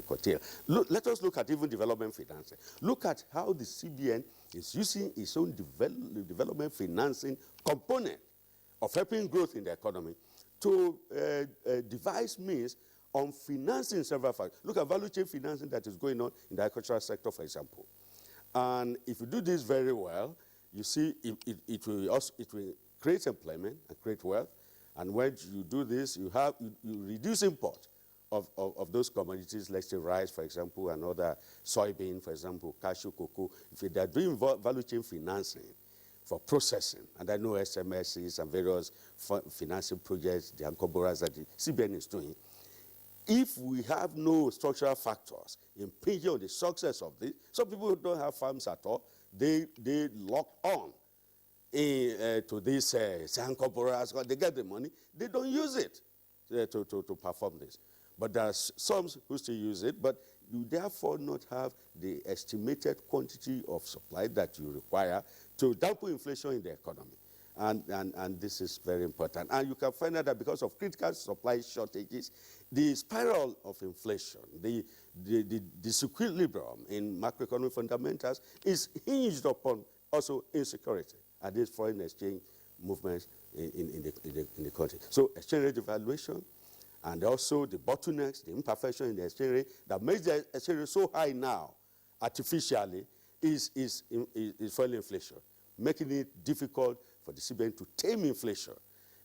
curtail. Let us look at even development financing. Look at how the CBN is using its own development financing component of helping growth in the economy to devise means on financing several factors. Look at value chain financing that is going on in the agricultural sector, for example. And if you do this very well, you see it will create employment and create wealth. And when you do this, you reduce import of those commodities, let's say rice, for example, and other soybean, for example, cashew, cocoa. If they are doing value chain financing for processing, and I know SMSs and various financing projects, the Ankoboras that the CBN is doing, if we have no structural factors impinging on the success of this, some people who don't have farms at all, they lock on to these Ankoboras, they get the money, they don't use it to perform this. But there are some who still use it, but you therefore not have the estimated quantity of supply that you require to dampen inflation in the economy. And this is very important. And you can find out that because of critical supply shortages, the spiral of inflation, the disequilibrium in macroeconomic fundamentals is hinged upon also insecurity and these foreign exchange movements in the country. So exchange rate devaluation and also the bottlenecks, the imperfection in the exchange rate that makes the exchange rate so high now artificially is fueling inflation, making it difficult for the CBN to tame inflation.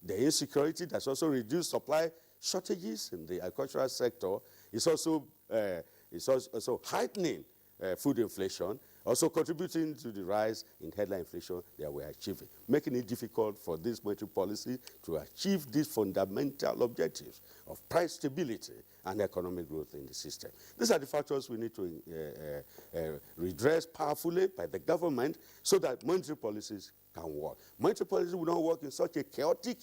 The insecurity that's also reduced supply shortages in the agricultural sector is also heightening food inflation. also contributing to the rise in headline inflation that we're achieving, making it difficult for this monetary policy to achieve these fundamental objectives of price stability and economic growth in the system. These are the factors we need to redress powerfully by the government so that monetary policies can work. Monetary policy will not work in such a chaotic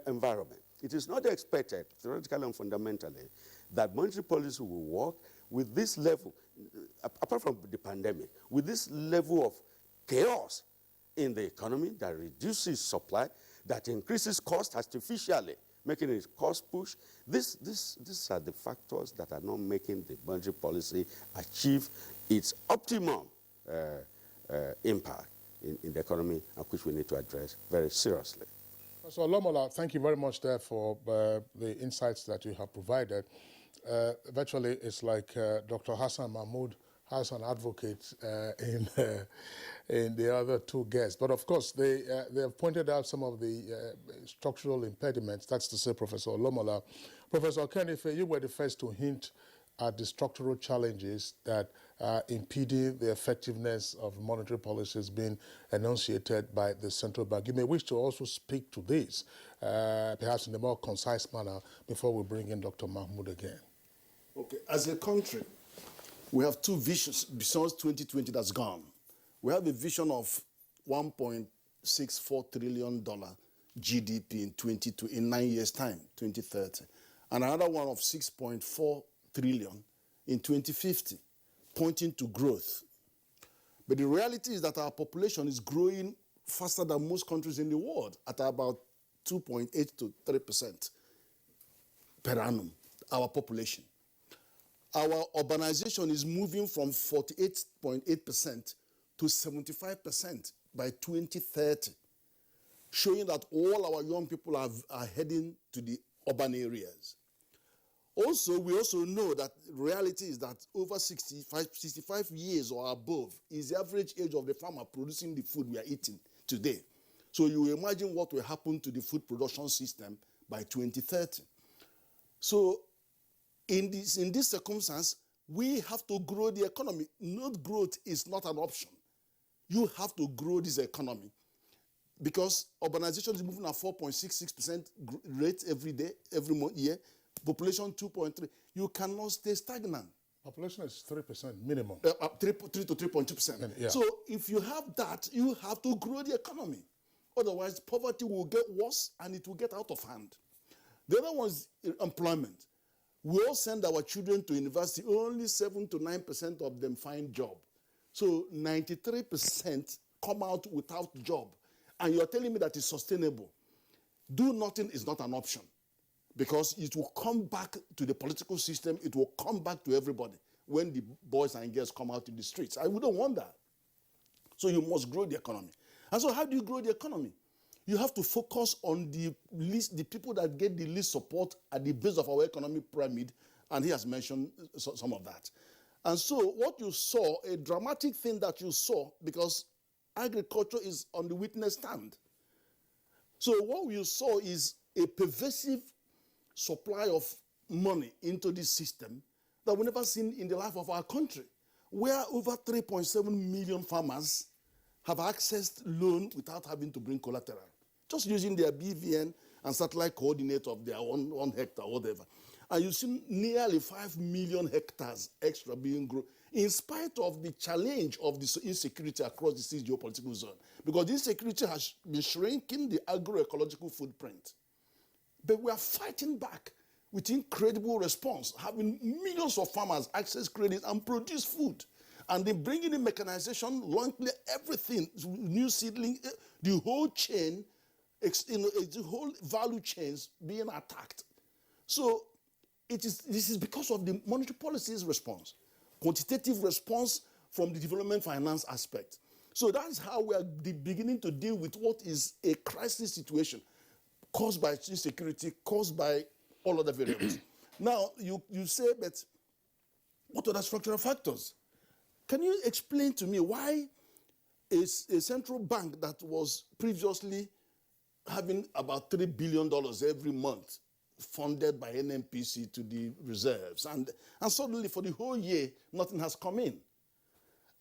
environment. It is not expected, theoretically and fundamentally, that monetary policy will work with this level, apart from the pandemic, with this level of chaos in the economy that reduces supply, that increases cost artificially, making it cost push. These are the factors that are not making the monetary policy achieve its optimum impact in the economy, and which we need to address very seriously. So, Lomola, thank you very much there for the insights that you have provided. Virtually, it's like Dr. Hassan Mahmoud has an advocate in the other two guests. But of course, they have pointed out some of the structural impediments. That's to say, Professor Lomola. Professor Kenife, you were the first to hint at the structural challenges that are impeding the effectiveness of monetary policies being enunciated by the central bank. You may wish to also speak to this, perhaps in a more concise manner, before we bring in Dr. Mahmoud again. Okay, as a country, we have two visions besides 2020 that's gone. We have a vision of $1.64 trillion GDP in 9 years' time, 2030, and another one of 6.4 trillion in 2050, pointing to growth. But the reality is that our population is growing faster than most countries in the world at about 2.8 to 3% per annum, our population. Our urbanization is moving from 48.8% to 75% by 2030, showing that all our young people are heading to the urban areas. Also, we also know that reality is that over 65 years or above is the average age of the farmer producing the food we are eating today. So you imagine what will happen to the food production system by 2030. So in this circumstance, we have to grow the economy. Not growth is not an option. You have to grow this economy because urbanization is moving at 4.66% rate every day, every year. Population 2.3. You cannot stay stagnant. Population is 3% minimum. 3 to 3.2%. Yeah. So if you have that, you have to grow the economy. Otherwise, poverty will get worse and it will get out of hand. The other one is employment. We all send our children to university. Only 7 to 9% of them find job. So 93% come out without job. And you're telling me that it's sustainable. Do nothing is not an option. Because it will come back to the political system, it will come back to everybody when the boys and girls come out in the streets. We don't want that. So you must grow the economy. And so how do you grow the economy? You have to focus on the people that get the least support at the base of our economic pyramid, and he has mentioned some of that. And so what you saw, a dramatic thing that you saw, because agriculture is on the witness stand. So what you saw is a pervasive supply of money into this system that we've never seen in the life of our country, where over 3.7 million farmers have accessed loan without having to bring collateral, just using their BVN and satellite coordinate of their 1 hectare or whatever. And you've seen nearly 5 million hectares extra being grown, in spite of the challenge of the insecurity across the 6 geopolitical zone. Because the insecurity has been shrinking the agroecological footprint. But we are fighting back with incredible response, having millions of farmers access credit and produce food. And then bringing in mechanization, launching everything, new seedling, the whole chain, the whole value chains being attacked. So this is because of the monetary policy's response, quantitative response from the development finance aspect. So that's how we are beginning to deal with what is a crisis situation, caused by insecurity, caused by all other variables. Now, you say, but what are the structural factors? Can you explain to me why a central bank that was previously having about $3 billion every month funded by NNPC to the reserves, and suddenly for the whole year, nothing has come in?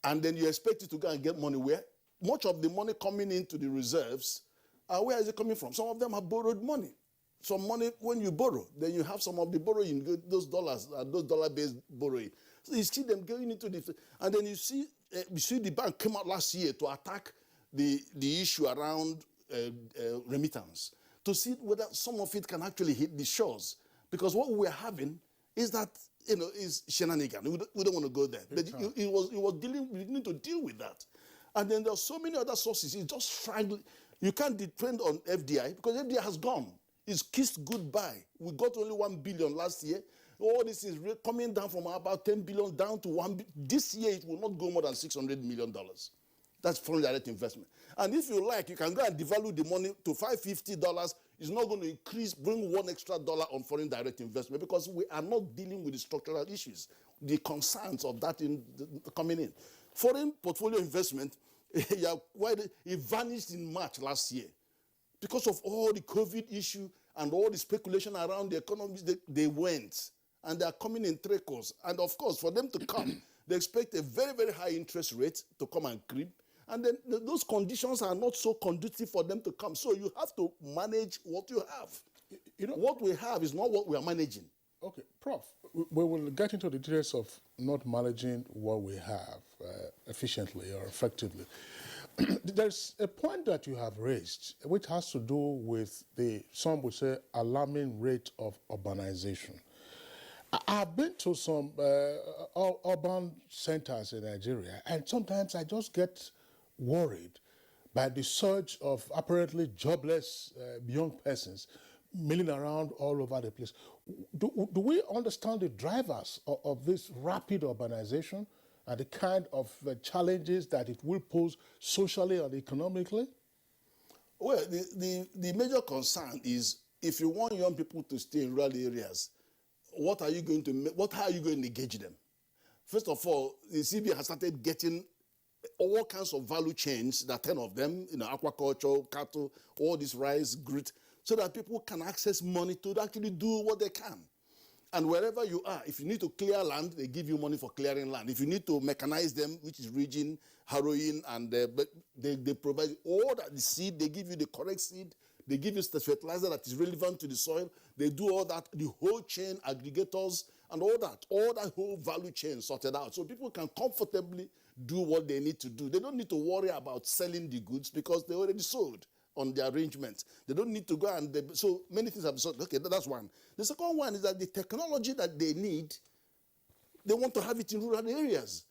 and then you expect it to go and get money where? Much of the money coming into the reserves, where is it coming from? Some of them have borrowed money. Some money, when you borrow, then you have some of the borrowing, those dollars, those dollar-based borrowing. So you see them going into the, and then you see the bank came out last year to attack the issue around remittance, to see whether some of it can actually hit the shores. Because what we're having is that, is shenanigan. We don't want to go there. But it was dealing, we need to deal with that. And then there are so many other sources. It's just frankly, you can't depend on FDI because FDI has gone. It's kissed goodbye. We got only 1 billion last year. All this is coming down from about 10 billion down to 1 billion. This year, it will not go more than $600 million. That's foreign direct investment. And if you like, you can go and devalue the money to $550. It's not going to increase, bring $1 extra on foreign direct investment because we are not dealing with the structural issues, the concerns of that coming in. Foreign portfolio investment, it vanished in March last year. Because of all the COVID issue and all the speculation around the economy, they went. And they are coming in trickles. And of course, for them to come, they expect a very, very high interest rate to come and creep. And then those conditions are not so conducive for them to come. So you have to manage what you have. What we have is not what we are managing. Okay, Prof, we will get into the details of not managing what we have efficiently or effectively. There's a point that you have raised, which has to do with some would say, alarming rate of urbanization. I've been to some urban centers in Nigeria, and sometimes I just get worried by the surge of apparently jobless young persons milling around all over the place. Do we understand the drivers of this rapid urbanization and the kind of challenges that it will pose socially and economically? Well, the major concern is if you want young people to stay in rural areas, how are you going to engage them? First of all, the CBN has started getting all kinds of value chains, there are 10 of them, aquaculture, cattle, all this rice, grit, so that people can access money to actually do what they can. And wherever you are, if you need to clear land, they give you money for clearing land. If you need to mechanize them, which is rigging, harrowing, and they provide all that, the seed, they give you the correct seed, they give you the fertilizer that is relevant to the soil, they do all that, the whole chain, aggregators, and all that whole value chain sorted out. So people can comfortably do what they need to do. They don't need to worry about selling the goods because they already sold on the arrangement. They don't need to go and... so many things have been sold. Okay, that's one. The second one is that the technology that they need, they want to have it in rural areas.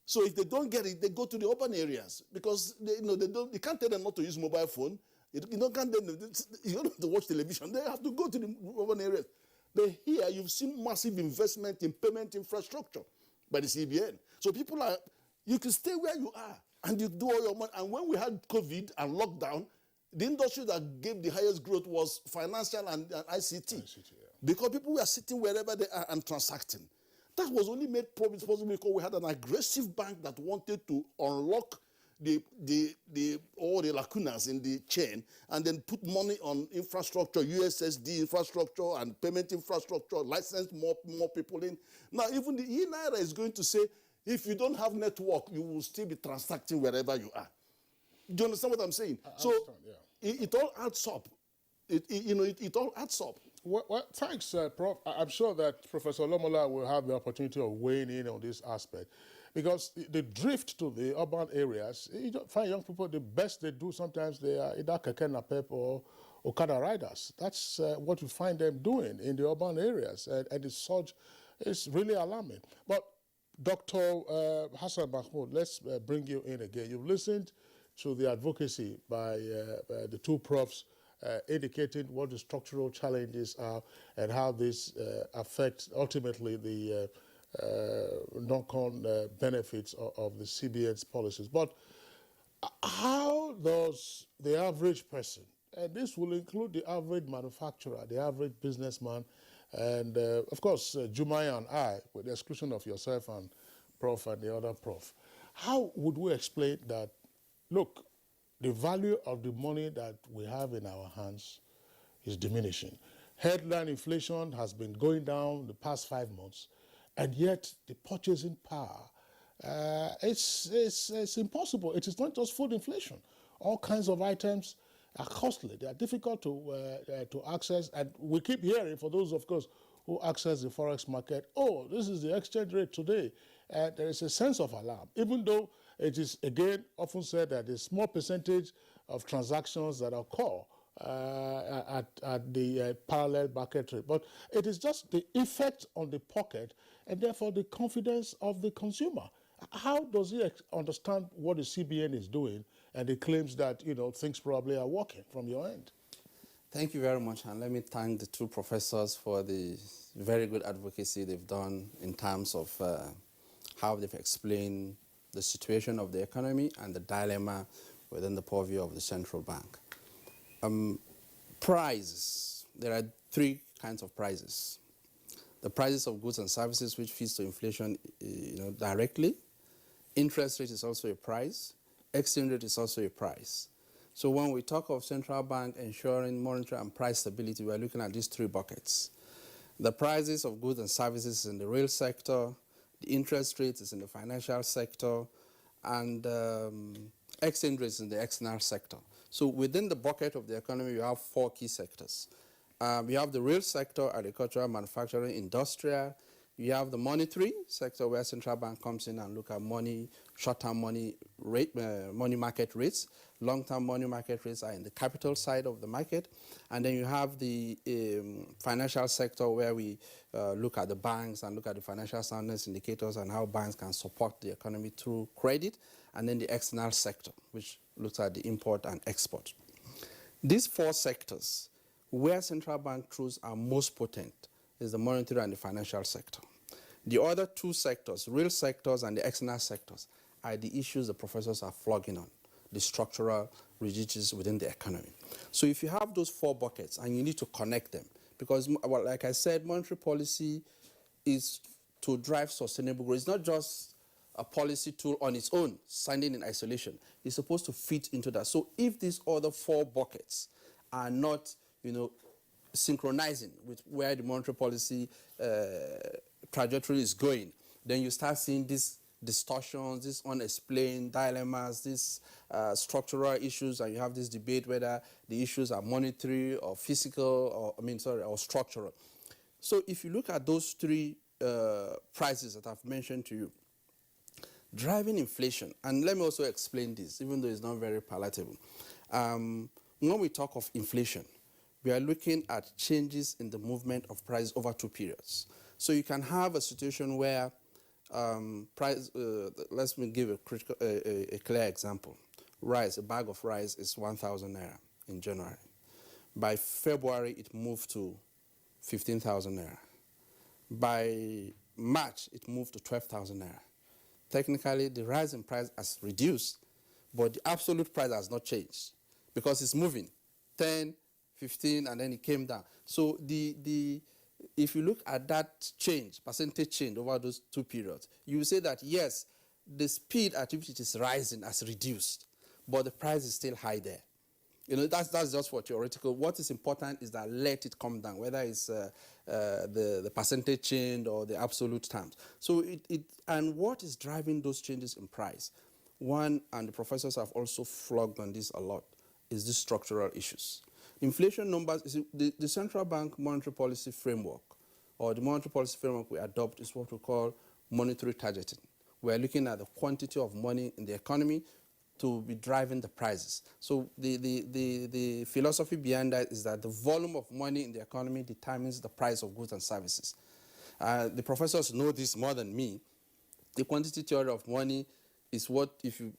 So if they don't get it, they go to the urban areas because they can't tell them not to use mobile phone. You don't have to watch television. They have to go to the urban areas. But here, you've seen massive investment in payment infrastructure by the CBN. So people you can stay where you are and you do all your money. And when we had COVID and lockdown, the industry that gave the highest growth was financial and ICT. Yeah. Because people were sitting wherever they are and transacting. That was only made possible because we had an aggressive bank that wanted to unlock all the lacunas in the chain and then put money on infrastructure, USSD infrastructure and payment infrastructure, license more people in. Now, even the e-Naira is going to say, if you don't have network, you will still be transacting wherever you are. Do you understand what I'm saying? It all adds up. It all adds up. Well, thanks, Prof. I'm sure that Professor Lomola will have the opportunity of weighing in on this aspect. Because the drift to the urban areas, you find young people, the best they do sometimes they are either keke napep or Okada riders. That's what you find them doing in the urban areas. And the surge is really alarming. But Dr. Hassan Mahmoud, let's bring you in again. You've listened to the advocacy by the two profs indicating what the structural challenges are and how this affects ultimately the knock-on benefits of the CBN's policies. But how does the average person, and this will include the average manufacturer, the average businessman, and of course, Jumai and I, with the exclusion of yourself and Prof and the other Prof, how would we explain that, look, the value of the money that we have in our hands is diminishing? Headline inflation has been going down the past 5 months, and yet the purchasing power it's impossible. It is not just food inflation. All kinds of items are costly. They are difficult to access. And we keep hearing, for those, of course, who access the forex market, oh, this is the exchange rate today. There is a sense of alarm, even though it is, again, often said that a small percentage of transactions that occur at the parallel market rate. But it is just the effect on the pocket and therefore the confidence of the consumer. How does he understand what the CBN is doing and the claims that, you know, things probably are working from your end? Thank you very much, and let me thank the two professors for the very good advocacy they've done in terms of how they've explained the situation of the economy and the dilemma within the purview of the central bank. Prices. There are three kinds of prices. The prices of goods and services, which feeds to inflation, directly. Interest rate is also a price. Exchange rate is also a price. So when we talk of central bank ensuring monetary and price stability, we're looking at these three buckets. The prices of goods and services in the real sector, the interest rate is in the financial sector, and exchange rates in the external sector. So within the bucket of the economy, you have four key sectors. We have the real sector, agricultural, manufacturing, industrial. You have the monetary sector, where central bank comes in and look at money, short-term money rate, money market rates. Long-term money market rates are in the capital side of the market. And then you have the financial sector, where we look at the banks and look at the financial soundness indicators and how banks can support the economy through credit. And then the external sector, which looks at the import and export. These four sectors, where central bank tools are most potent, is the monetary and the financial sector. The other two sectors, real sectors and the external sectors, are the issues the professors are flogging on, the structural rigidities within the economy. So if you have those four buckets, and you need to connect them, because, well, like I said, monetary policy is to drive sustainable growth. It's not just a policy tool on its own, standing in isolation. It's supposed to fit into that. So if these other four buckets are not, synchronizing with where the monetary policy trajectory is going, then you start seeing these distortions, these unexplained dilemmas, these structural issues, and you have this debate whether the issues are monetary or physical, or structural. So if you look at those three prices that I've mentioned to you, driving inflation, and let me also explain this, even though it's not very palatable. When we talk of inflation, we are looking at changes in the movement of price over two periods. So you can have a situation where let me give a clear example. Rice, a bag of rice is 1,000 naira in January. By February, it moved to 15,000 naira. By March, it moved to 12,000 naira. Technically, the rise in price has reduced, but the absolute price has not changed because it's moving 10, 15, and then it came down. So if you look at that change, percentage change over those two periods, you will say that, yes, the speed at which it is rising has reduced, but the price is still high there. That's just for theoretical. What is important is that let it come down, whether it's the percentage change or the absolute terms. So and what is driving those changes in price? One, and the professors have also flogged on this a lot, is the structural issues. Inflation numbers, the central bank monetary policy framework, or the monetary policy framework we adopt, is what we call monetary targeting. We're looking at the quantity of money in the economy to be driving the prices. So the philosophy behind that is that the volume of money in the economy determines the price of goods and services. The professors know this more than me. The quantity theory of money is what, if you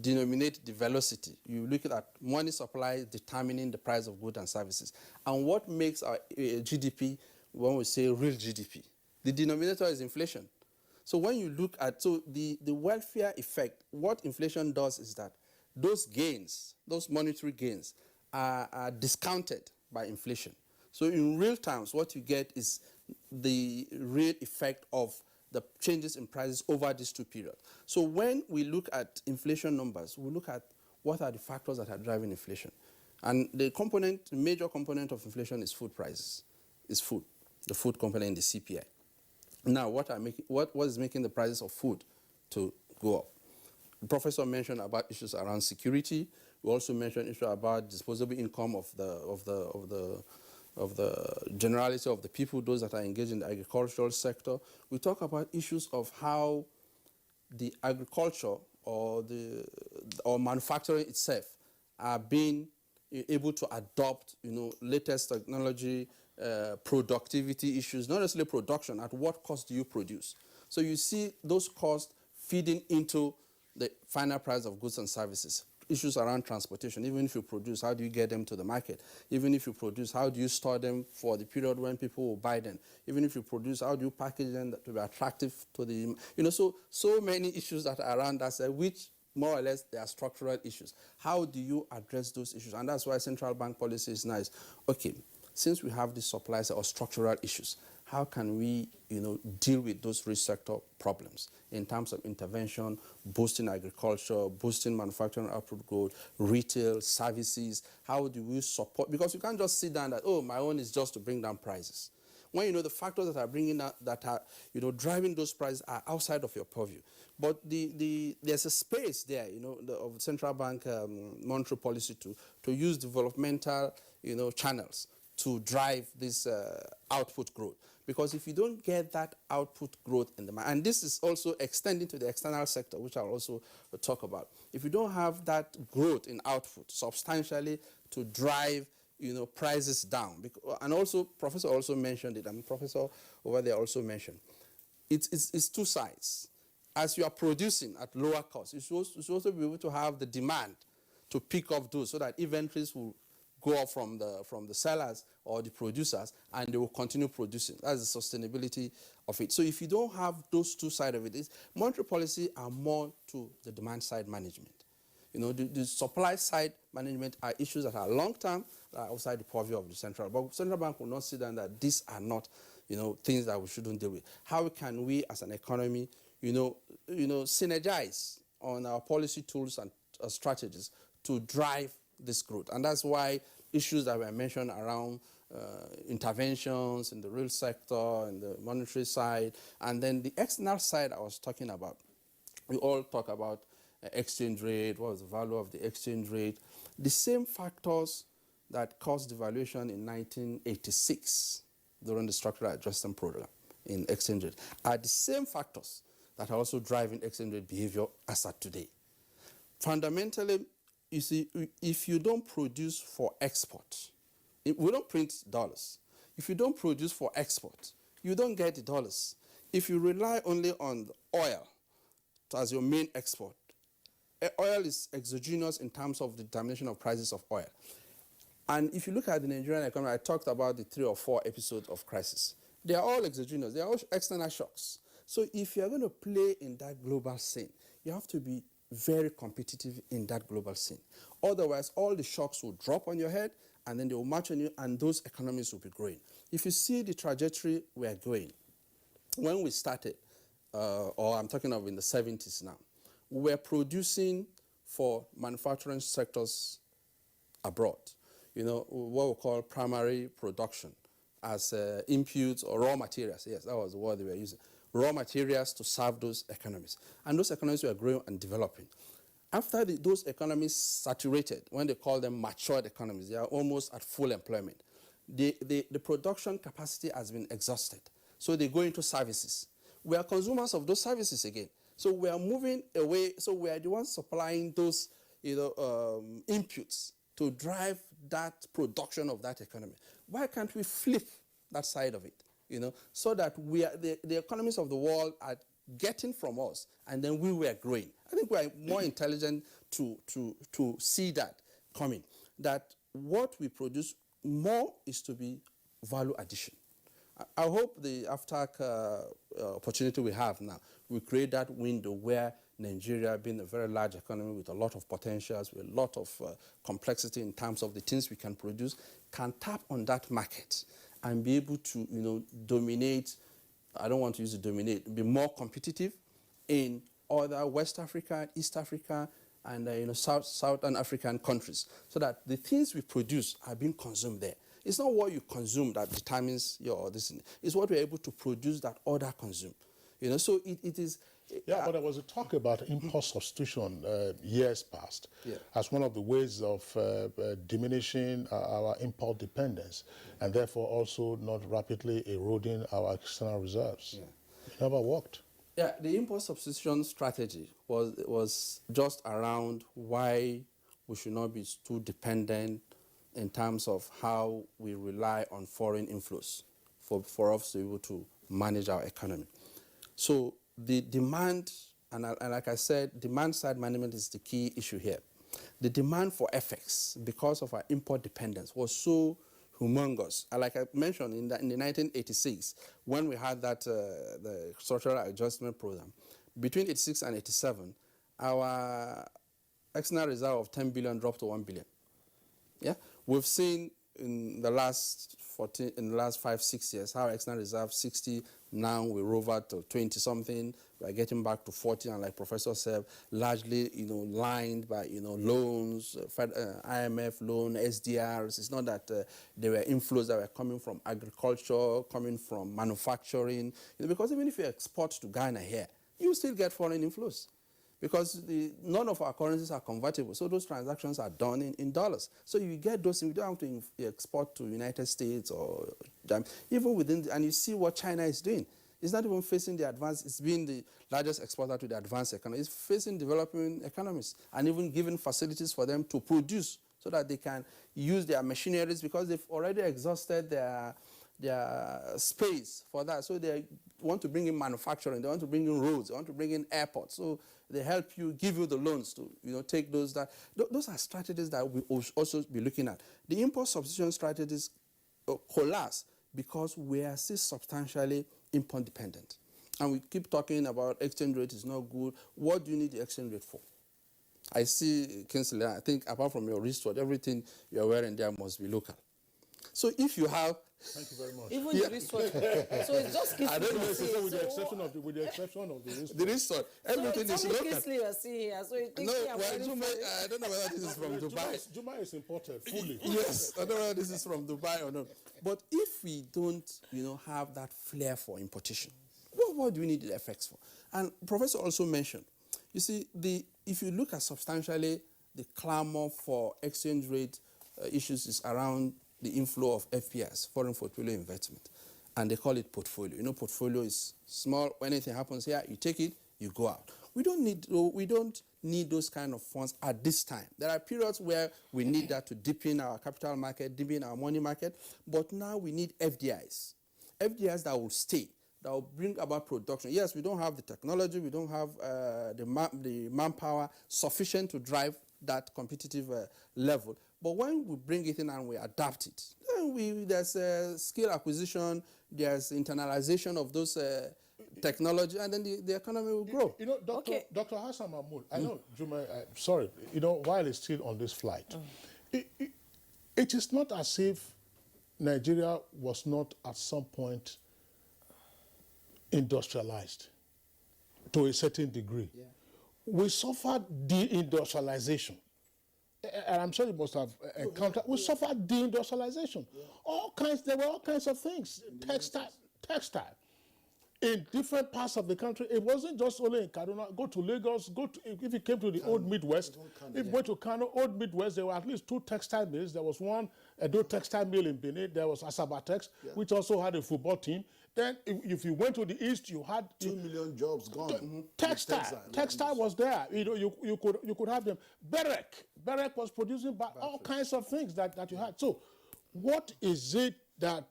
denominate the velocity, you look at money supply determining the price of goods and services. And what makes our GDP, when we say real GDP, the denominator is inflation. So when you look at, the welfare effect, what inflation does is that those gains, those monetary gains, are discounted by inflation. So in real terms, what you get is the real effect of the changes in prices over these two periods. So when we look at inflation numbers, we look at what are the factors that are driving inflation. And the major component of inflation is food prices, is food, the food component in the CPI. Now, what is making the prices of food to go up. The professor mentioned about issues around security. We also mentioned issues about disposable income of the generality of the people, those that are engaged in the agricultural sector. We talk about issues of how the agriculture or manufacturing itself are being able to adopt, latest technology, productivity issues, not necessarily production. At what cost do you produce? So you see those costs feeding into the final price of goods and services. Issues around transportation. Even if you produce, how do you get them to the market? Even if you produce, how do you store them for the period when people will buy them? Even if you produce, how do you package them to be attractive to the, so many issues that are around us, which more or less they are structural issues. How do you address those issues? And that's why central bank policy is nice. Okay, since we have these supply side or structural issues, how can we, deal with those risk sector problems in terms of intervention, boosting agriculture, boosting manufacturing output growth, retail, services? How do we support? Because you can't just sit down that, oh, my own is just to bring down prices. When the factors that are bringing out, that are driving those prices are outside of your purview. But there's a space there, of central bank monetary policy to use developmental, channels to drive this output growth. Because if you don't get that output growth in the market, and this is also extending to the external sector, which I'll also talk about. If you don't have that growth in output substantially to drive, prices down, and also, Professor also mentioned it, and Professor over there also mentioned, it's two sides. As you are producing at lower cost, you should also be able to have the demand to pick up those so that inventories will go up from the sellers or the producers, and they will continue producing. That's the sustainability of it. So if you don't have those two sides of it, monetary policy are more to the demand side management. The supply side management are issues that are long-term, outside the purview of the central bank. But central bank will not sit down that these are not, things that we shouldn't deal with. How can we as an economy, synergize on our policy tools and strategies to drive this growth? And that's why issues that were mentioned around interventions in the real sector and the monetary side, and then the external side I was talking about. We all talk about exchange rate, what was the value of the exchange rate. The same factors that caused devaluation in 1986 during the structural adjustment program in exchange rate are the same factors that are also driving exchange rate behavior as at today. Fundamentally, you see, if you don't produce for export, we don't print dollars. If you don't produce for export, you don't get the dollars. If you rely only on oil as your main export, oil is exogenous in terms of the determination of prices of oil. And if you look at the Nigerian economy, I talked about the 3 or 4 episodes of crisis. They are all exogenous. They are all external shocks. So if you're going to play in that global scene, you have to be very competitive in that global scene. Otherwise, all the shocks will drop on your head, and then they will march on you, and those economies will be growing. If you see the trajectory we are going, when we started, or I'm talking of in the 70s now, we were producing for manufacturing sectors abroad, what we call primary production as inputs or raw materials. Yes, that was the word they were using. Raw materials to serve those economies. And those economies were growing and developing. After those economies saturated, when they call them matured economies, they are almost at full employment. The production capacity has been exhausted. So they go into services. We are consumers of those services again. So we are moving away. So we are the ones supplying those inputs to drive that production of that economy. Why can't we flip that side of it? So that we are the economies of the world are getting from us, and then we were growing. I think we are more intelligent to see that coming, that what we produce more is to be value addition. I hope the AFTAC opportunity we have now will create that window where Nigeria, being a very large economy with a lot of potentials, with a lot of complexity in terms of the things we can produce, can tap on that market and be able to, dominate. I don't want to use the dominate, be more competitive in other West Africa, East Africa, and Southern African countries, so that the things we produce are being consumed there. It's not what you consume that determines your this. It's what we're able to produce that other consume. So it is Yeah, but there was a talk about import substitution years past as one of the ways of diminishing our import dependence and therefore also not rapidly eroding our external reserves. Yeah. It never worked. Yeah, the import substitution strategy was just around why we should not be too dependent in terms of how we rely on foreign inflows for us to be able to manage our economy. So the demand, and like I said, demand side management is the key issue here. The demand for FX, because of our import dependence, was so humongous. Like I mentioned, in the 1986, when we had that the structural adjustment program, between 86 and 87, our external reserve of 10 billion dropped to 1 billion. Yeah, we've seen in the last 5-6 years how external reserve 60, now we rover to 20 something. We're getting back to 40, and like Professor said, largely lined by loans, IMF loan, SDRs. It's not that there were inflows that were coming from agriculture, coming from manufacturing, because even if you export to Ghana here, you still get foreign inflows. Because none of our currencies are convertible, so those transactions are done in dollars. So you get those, you don't have to export to United States or even within, and you see what China is doing. It's not even facing the advanced, it's being the largest exporter to the advanced economy. It's facing developing economies and even giving facilities for them to produce so that they can use their machineries because they've already exhausted their space for that. So they want to bring in manufacturing, they want to bring in roads, they want to bring in airports. So they help you, give you the loans to take those. Those are strategies that we also be looking at. The import substitution strategies collapse because we are still substantially import dependent. And we keep talking about exchange rate is not good. What do you need the exchange rate for? I see, Kingsley, I think apart from your wristwatch, everything you're wearing there must be local. So if you have... Thank you very much. Even the wristwatch. So it's just Kingsley. I don't know if it's with the exception of the wristwatch. The wristwatch. Everything is local. Kingsley you're seeing here. So you think I don't know whether this is from Dubai. Juma is imported fully. Yes, I don't know whether this is from Dubai or not. But if we don't, have that flair for importation, what do we need the FX for? And Professor also mentioned, you see, if you look at substantially the clamor for exchange rate issues is around the inflow of FPIs, foreign portfolio investment, and they call it portfolio. Portfolio is small. When anything happens here, you take it, you go out. We don't need those kind of funds at this time. There are periods where we need that to deepen our capital market, deepen our money market, but now we need FDIs. FDIs that will stay, that will bring about production. Yes, we don't have the technology, we don't have the manpower sufficient to drive that competitive level. But when we bring it in and we adapt it, then there's skill acquisition, there's internalization of those technology, and then the economy will grow. Dr. Hassan Mahmoud, I know, Juma, sorry, while it's still on this flight, it is not as if Nigeria was not at some point industrialized to a certain degree. Yeah. We suffered deindustrialization. And I'm sure you must have encountered, we suffered deindustrialization. Yeah. There were all kinds of things, textile. In different parts of the country, it wasn't just only in Kaduna. Go to Lagos, if you came to the old Midwest, if you went to Kano, old Midwest, there were at least 2 textile mills. There was one Edo textile mill in Benin. There was Asabatex, which also had a football team. Then if you went to the east, you had 2 million jobs gone. Textile was there. You could have them. Berek was producing all kinds of things that you had. So what is it that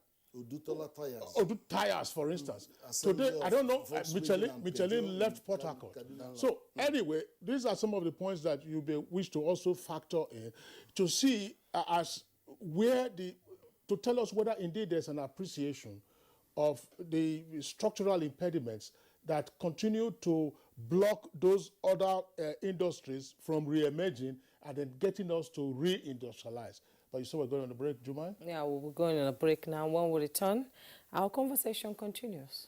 Odu tires, for instance. Today, I don't know, Michelin left Port Harcourt. So anyway, these are some of the points that you may wish to also factor in to see to tell us whether indeed there's an appreciation of the structural impediments that continue to block those other industries from re-emerging and then getting us to re-industrialize. But you saw we're going on a break, do you mind? Yeah, we're going on a break now. When we return, our conversation continues.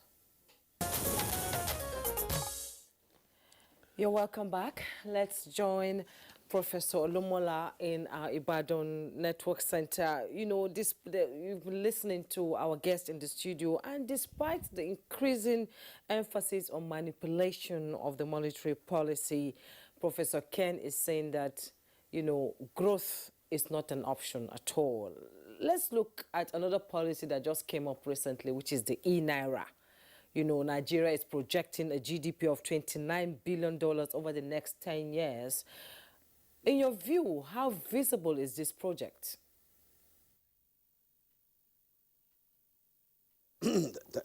You're welcome back. Let's join Professor Olumola in our Ibadan Network Center. You know, you've been listening to our guest in the studio, and despite the increasing emphasis on manipulation of the monetary policy, Professor Ken is saying that, you know, growth is not an option at all. Let's look at another policy that just came up recently, which is the e-Naira. You know, Nigeria is projecting a GDP of $29 billion over the next 10 years. In your view, how visible is this project?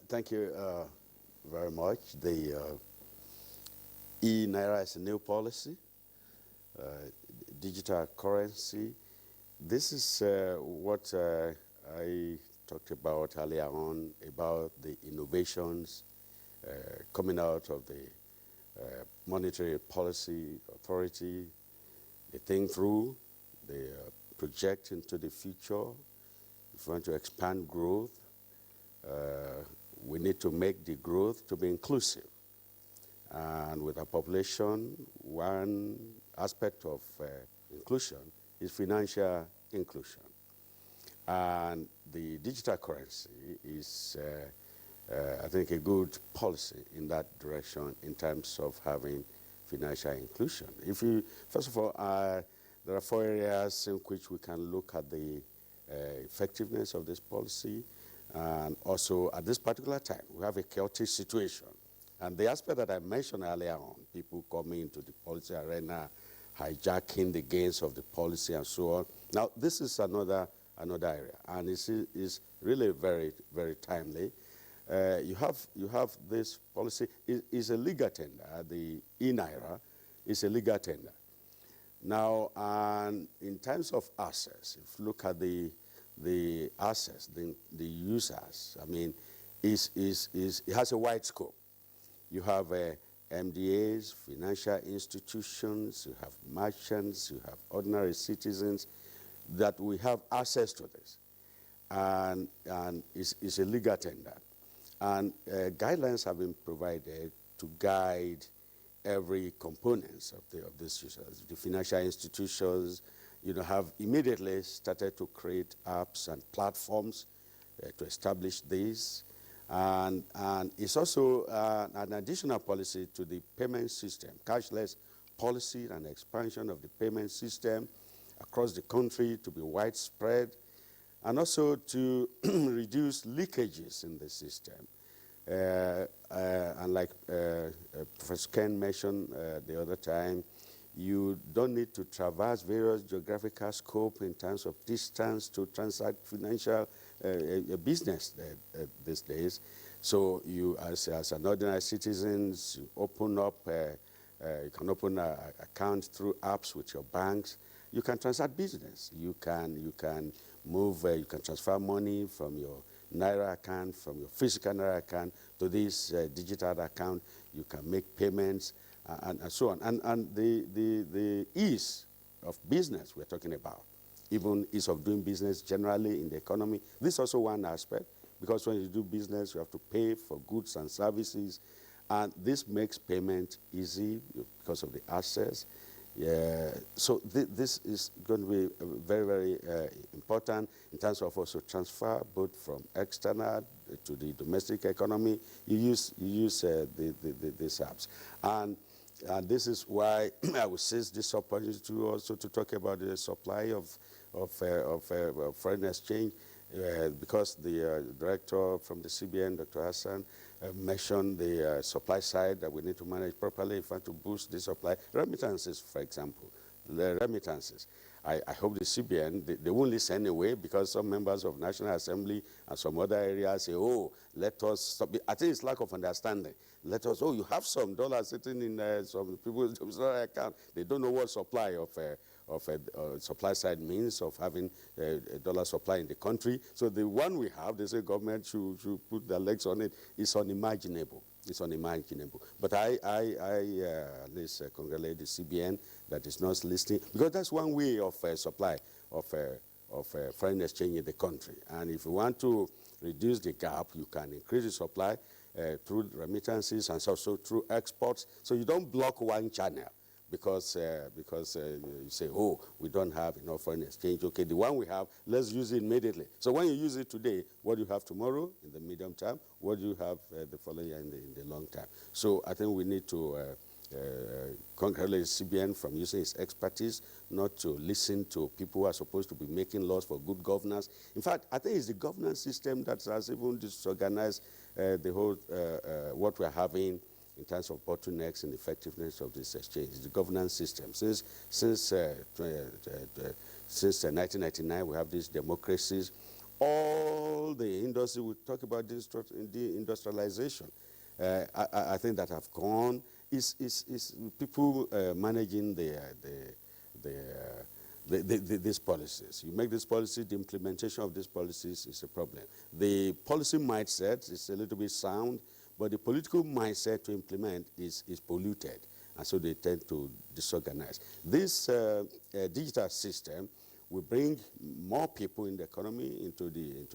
Thank you very much. The e-Naira is a new policy, digital currency. This is what I talked about earlier on, about the innovations coming out of the Monetary Policy Authority. They think through, they project into the future. If we want to expand growth, we need to make the growth to be inclusive. And with our population, one aspect of inclusion is financial inclusion. And the digital currency is, I think, a good policy in that direction in terms of having financial inclusion. First of all, there are 4 areas in which we can look at the effectiveness of this policy. And also, at this particular time, we have a chaotic situation. And the aspect that I mentioned earlier on, people coming into the policy arena, hijacking the gains of the policy and so on. Now, this is another area, and it's really very, very timely. You have this policy. It's a legal tender. The e-Naira is a legal tender. Now, and in terms of access, if you look at the access, the users, I mean, it has a wide scope. You have MDAs, financial institutions, you have merchants, you have ordinary citizens, that we have access to this. And it's a legal tender. And guidelines have been provided to guide every component of this users. The financial institutions, have immediately started to create apps and platforms to establish this. And it's also an additional policy to the payment system, cashless policy and expansion of the payment system across the country to be widespread, and also to reduce leakages in the system. And like Professor Ken mentioned the other time, you don't need to traverse various geographical scope in terms of distance to transact financial business these days. So you, as an ordinary citizen, you open up, you can open an account through apps with your banks. You can transact business. You can move, you can transfer money from your Naira account, from your physical Naira account to this digital account. You can make payments and so on. And the ease of business we're talking about, even ease of doing business generally in the economy. This is also one aspect, because when you do business, you have to pay for goods and services. And this makes payment easy because of the access. So this is going to be very, very important in terms of also transfer, both from external to the domestic economy. You use these apps. And this is why I will seize this opportunity to also to talk about the supply of foreign exchange, because the director from the CBN, Dr. Hassan, mentioned the supply side that we need to manage properly if we want to boost the supply. Remittances, for example, the remittances. I hope the CBN, they won't listen anyway, because some members of National Assembly and some other areas say, oh, let us stop. I think it's lack of understanding. Let us, you have some dollars sitting in some people's account. They don't know what supply of supply side means of having a dollar supply in the country. So the one we have, they say government should put their legs on it. It's unimaginable. It's unimaginable. But I at least congratulate the CBN that is not listening, because that's one way of supply of foreign exchange in the country. And if you want to reduce the gap, you can increase the supply through remittances and also through exports. So you don't block one channel, because you say, oh, we don't have enough foreign exchange. Okay, the one we have, let's use it immediately. So when you use it today, what do you have tomorrow in the medium term? What do you have the following year in the long term? So I think we need to congratulate CBN from using its expertise, not to listen to people who are supposed to be making laws for good governance. In fact, I think it's the governance system that has even disorganized the whole, what we're having in terms of bottlenecks and effectiveness of this exchange. It's the governance system. Since 1999, we have these democracies. All the industry, we talk about this industrialization. I think that have gone is people managing these policies. You make this policy, the implementation of these policies is a problem. The policy mindset is a little bit sound, but the political mindset to implement is polluted, and so they tend to disorganize. This digital system will bring more people in the economy into the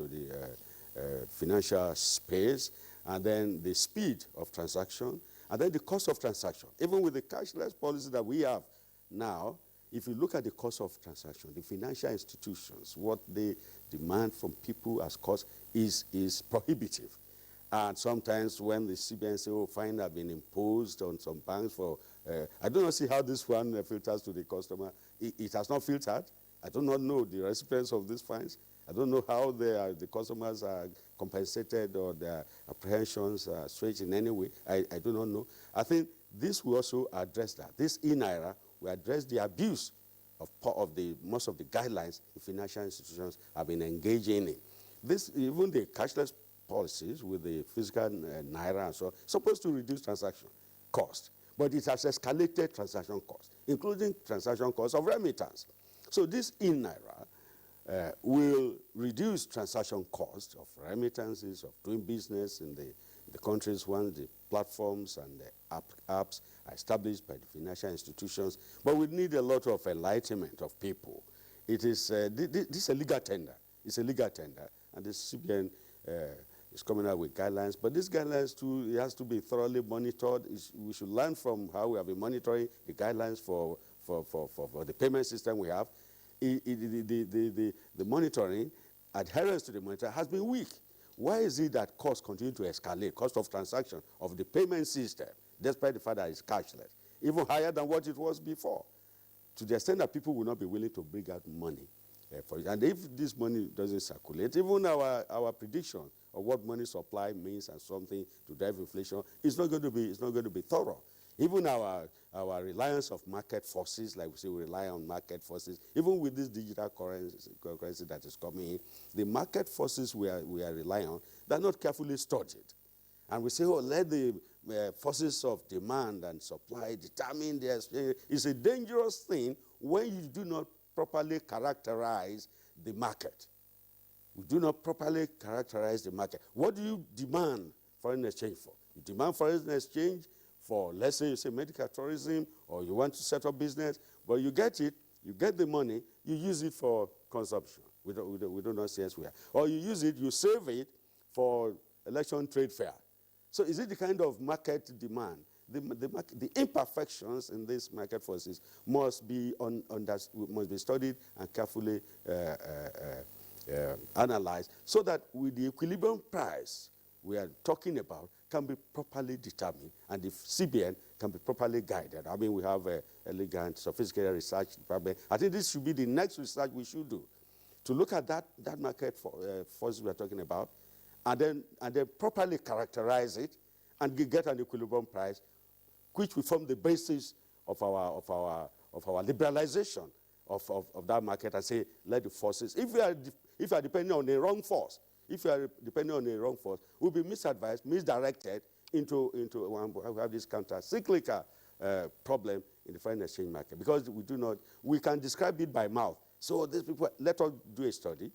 financial space, and then the speed of transaction, and then the cost of transaction. Even with the cashless policy that we have now, if you look at the cost of transaction, the financial institutions, what they demand from people as cost is prohibitive. And sometimes when the CBN say, oh, fine have been imposed on some banks for, I do not see how this one filters to the customer. It has not filtered. I do not know the recipients of these fines. I don't know how the customers are compensated or their apprehensions are switched in any way. I do not know. I think this will also address that. This e-Naira will address the abuse of most of the guidelines the financial institutions have been engaging in. This, even the cashless policies with the physical Naira and so on, supposed to reduce transaction cost. But it has escalated transaction costs, including transaction costs of remittance. So this e-Naira will reduce transaction costs of remittances, of doing business in the countries when the platforms and the apps are established by the financial institutions. But we need a lot of enlightenment of people. It is, this is a legal tender. It's a legal tender. And the CBN is coming out with guidelines. But these guidelines, too, it has to be thoroughly monitored. We should learn from how we have been monitoring the guidelines for the payment system we have. The monitoring, adherence to the monitor has been weak. Why is it that costs continue to escalate, cost of transaction of the payment system, despite the fact that it's cashless, even higher than what it was before, to the extent that people will not be willing to bring out money for it. And if this money doesn't circulate, even our prediction of what money supply means and something to drive inflation is not going to be thorough. Even our reliance of market forces, like we say, we rely on market forces. Even with this digital currency that is coming in, the market forces we are relying on, they're not carefully studied. And we say, oh, let the forces of demand and supply determine the exchange. It's a dangerous thing when you do not properly characterize the market. We do not properly characterize the market. What do you demand foreign exchange for? You demand foreign exchange for, let's say, you say medical tourism, or you want to set up business, but you get it, you get the money, you use it for consumption. We do not see elsewhere. Or you use it, you save it for election trade fair. So is it the kind of market demand? The imperfections in these market forces must be studied and carefully analyzed, so that with the equilibrium price we are talking about can be properly determined, and the CBN can be properly guided. I mean, we have a elegant, sophisticated research department. I think this should be the next research we should do, to look at that market force we are talking about, and then properly characterize it and get an equilibrium price, which will form the basis of our liberalization of that market, and say, let the forces, if you are depending on the wrong force, we'll be misadvised, misdirected into we have this counter-cyclical problem in the foreign exchange market, because we can describe it by mouth. So these people, let us do a study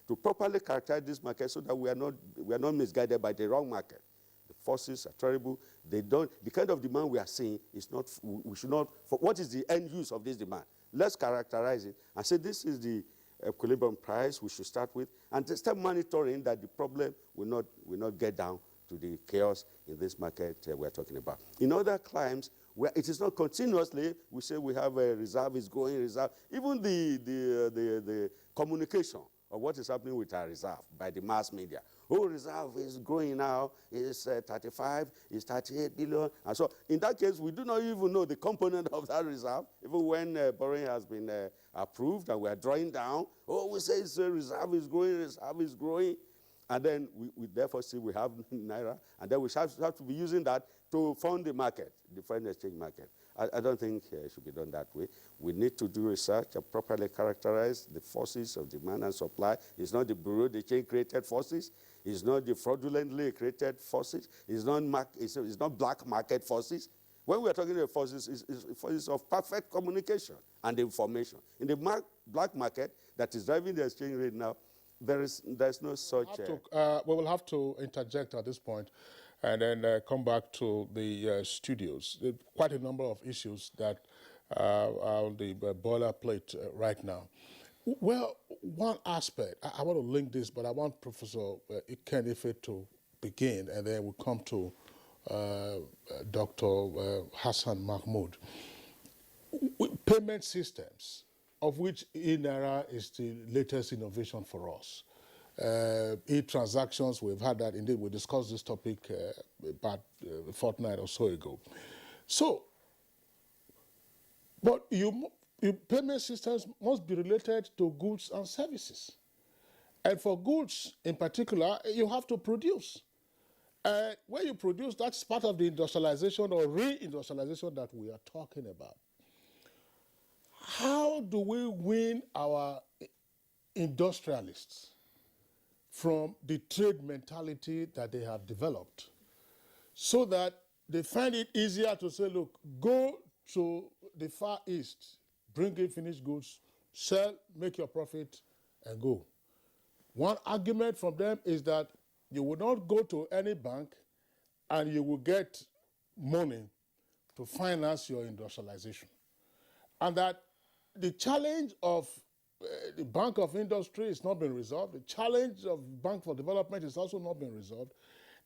to properly characterize this market, so that we are not misguided by the wrong market. The forces are terrible. The kind of demand we are seeing is not, we should not, what is the end use of this demand? Let's characterize it and say, this is the equilibrium price we should start with, and to start monitoring that the problem will not get down to the chaos in this market we're talking about. In other climes, where it is not continuously, we say we have a reserve is growing, reserve. Even the communication of what is happening with our reserve by the mass media. Oh, reserve is growing now, it's 35, it's 38 billion. And so in that case, we do not even know the component of that reserve, even when borrowing has been approved and we are drawing down. Oh, we say it's reserve is growing, reserve is growing. And then we therefore see we have Naira, and then we have to be using that to fund the market, the foreign exchange market. I don't think it should be done that way. We need to do research and properly characterize the forces of demand and supply. It's not the Bureau de Change created forces. It's not the fraudulently created forces. It's not black market forces. When we are talking about forces, it's forces of perfect communication and information. In the black market that is driving the exchange rate now, there's no such... we will have to interject at this point and then come back to the studios. There are quite a number of issues that are on the boilerplate right now. Well, one aspect, I want to link this, but I want Professor Ikenife to begin, and then we'll come to Dr. Hassan Mahmoud. Payment systems, of which e-Naira is the latest innovation for us. E-transactions, we've had that. Indeed, we discussed this topic about a fortnight or so ago. So, but your payment systems must be related to goods and services. And for goods in particular, you have to produce. When you produce, that's part of the industrialization or re-industrialization that we are talking about. How do we win our industrialists from the trade mentality that they have developed so that they find it easier to say, look, go to the Far East, bring in finished goods, sell, make your profit, and go? One argument from them is that you will not go to any bank and you will get money to finance your industrialization. And that the challenge of the Bank of Industry is not being resolved. The challenge of Bank for Development is also not being resolved.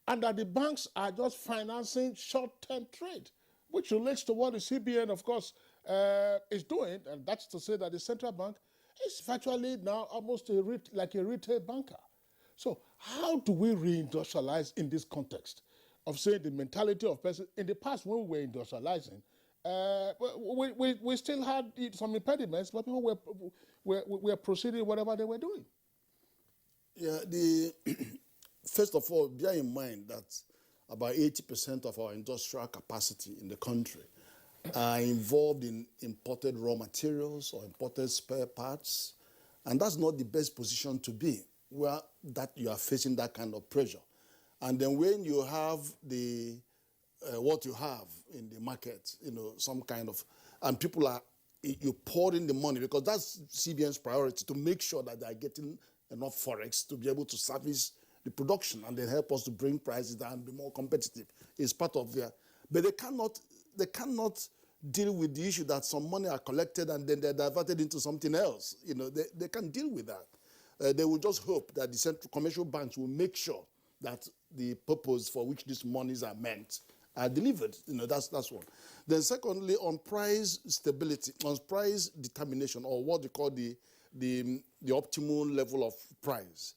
And that the banks are just financing short-term trade, which relates to what the CBN, of course, is doing. And that's to say that the central bank is virtually now almost like a retail banker. So how do we reindustrialize in this context of saying the mentality of person? In the past, when we were industrializing, we still had some impediments, but people were proceeding whatever they were doing. Yeah, first of all, bear in mind that about 80% of our industrial capacity in the country are involved in imported raw materials or imported spare parts, and that's not the best position to be, where that you are facing that kind of pressure. And then when you have what you have in the market, some kind of, and people are, you pour in the money because that's CBN's priority, to make sure that they are getting enough forex to be able to service the production and then help us to bring prices down and be more competitive. It's part of their, but they cannot deal with the issue that some money are collected and then they're diverted into something else. They can't deal with that. They will just hope that the central commercial banks will make sure that the purpose for which these monies are meant are delivered. That's one. Then secondly, on price stability, on price determination, or what they call the optimal level of price.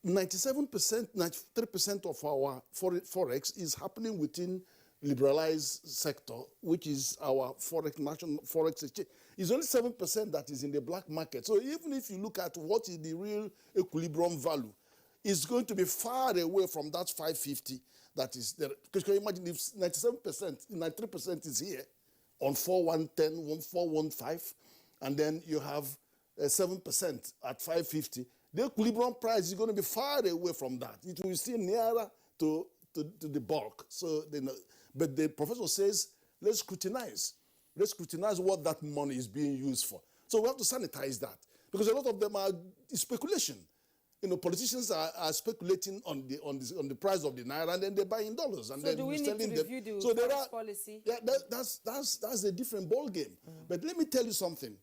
97%, 93% of our forex is happening within liberalized sector, which is our national forex exchange. It's only 7% that is in the black market. So even if you look at what is the real equilibrium value, it's going to be far away from that 550 that is there. Because you can imagine if 97%, 93% is here on 4110, 4115, and then you have 7% at 550. The equilibrium price is going to be far away from that. It will be still nearer to the bulk. So, but the professor says, let's scrutinize. Let's scrutinize what that money is being used for. So we have to sanitize that. Because a lot of them are speculation. Politicians are speculating on the price of the Naira, and then they buy in dollars. And so then do we need to review the forex policy? Yeah, that's a different ball game. But let me tell you something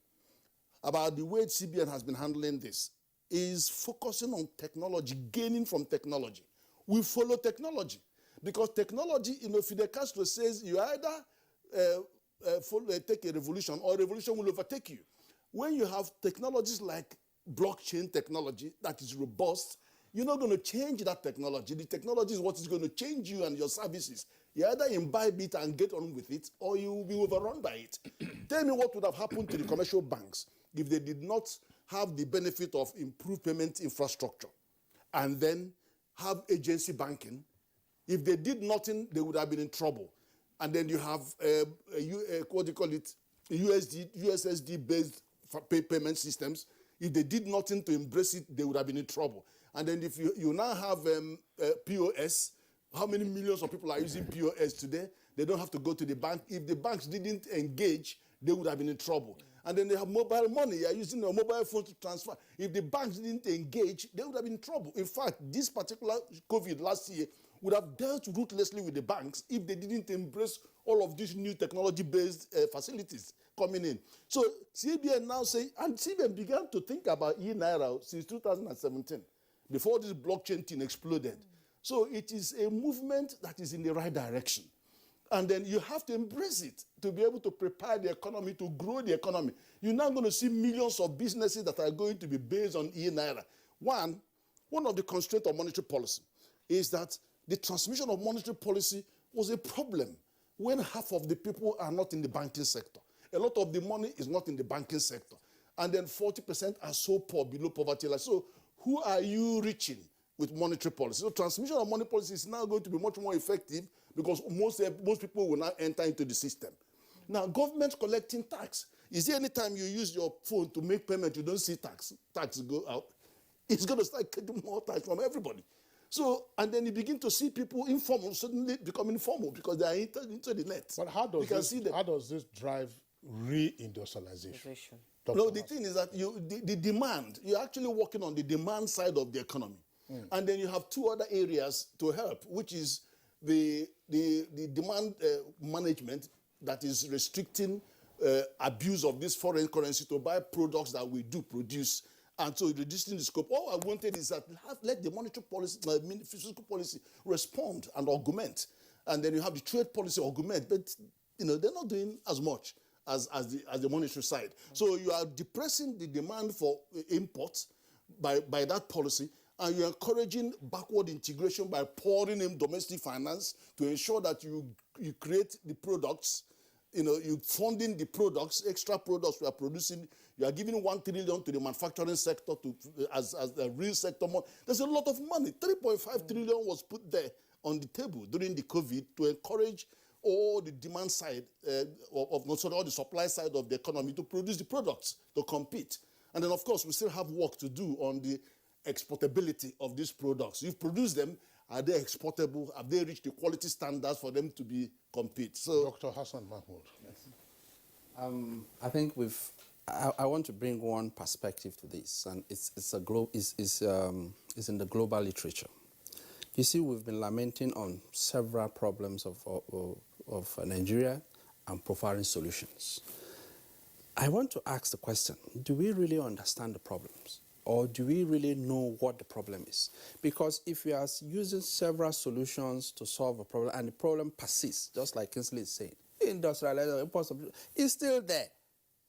about the way CBN has been handling this. Is focusing on technology, gaining from technology. We follow technology because technology, Fidel Castro says you either take a revolution, or a revolution will overtake you. When you have technologies like blockchain technology that is robust, you're not going to change that technology. The technology is what is going to change you and your services. You either imbibe it and get on with it, or you will be overrun by it. Tell me what would have happened to the commercial banks if they did not have the benefit of improved payment infrastructure and then have agency banking. If they did nothing, they would have been in trouble. And then you have what do you call it, USSD-based payment systems. If they did nothing to embrace it, they would have been in trouble. And then if you now have POS, how many millions of people are using POS today? They don't have to go to the bank. If the banks didn't engage, they would have been in trouble. And then they have mobile money. You're using a mobile phone to transfer. If the banks didn't engage, they would have been in trouble. In fact, this particular COVID last year would have dealt ruthlessly with the banks if they didn't embrace all of these new technology-based facilities coming in. So CBN now say, and CBN began to think about e-Naira since 2017, before this blockchain thing exploded. So it is a movement that is in the right direction. And then you have to embrace it to be able to prepare the economy, to grow the economy. You're now going to see millions of businesses that are going to be based on e-Naira. One of the constraints of monetary policy is that the transmission of monetary policy was a problem when half of the people are not in the banking sector. A lot of the money is not in the banking sector. And then 40% are so poor, below poverty line. So who are you reaching with monetary policy? So transmission of monetary policy is now going to be much more effective because most people will now enter into the system. Now, government collecting tax. Is there any time you use your phone to make payment, you don't see tax go out? It's going to start getting more tax from everybody. So, and then you begin to see people informal suddenly becoming formal because they are into the net. But how does this drive reindustrialization? No, the thing is that the demand, you're actually working on the demand side of the economy. And then you have two other areas to help, which is the demand management that is restricting abuse of this foreign currency to buy products that we do produce. And so reducing the scope. All I wanted is that let the monetary policy, fiscal policy respond and augment. And then you have the trade policy augment. But they're not doing as much as the monetary side. So you are depressing the demand for imports by that policy, and you're encouraging backward integration by pouring in domestic finance to ensure that you create the products, you're funding the products, extra products we are producing. You are giving 1 trillion to the manufacturing sector as the real sector. There's a lot of money. 3.5 trillion was put there on the table during the COVID to encourage all the demand side all the supply side of the economy to produce the products to compete. And then, of course, we still have work to do on the exportability of these products. You've produced them. Are they exportable? Have they reached the quality standards for them to compete? So, Dr. Hassan Mahmoud. Yes. I think I want to bring one perspective to this, and it's in the global literature. You see, we've been lamenting on several problems of Nigeria and providing solutions. I want to ask the question, do we really understand the problems? Or do we really know what the problem is? Because if we are using several solutions to solve a problem and the problem persists, just like Kingsley is saying, industrialization is still there,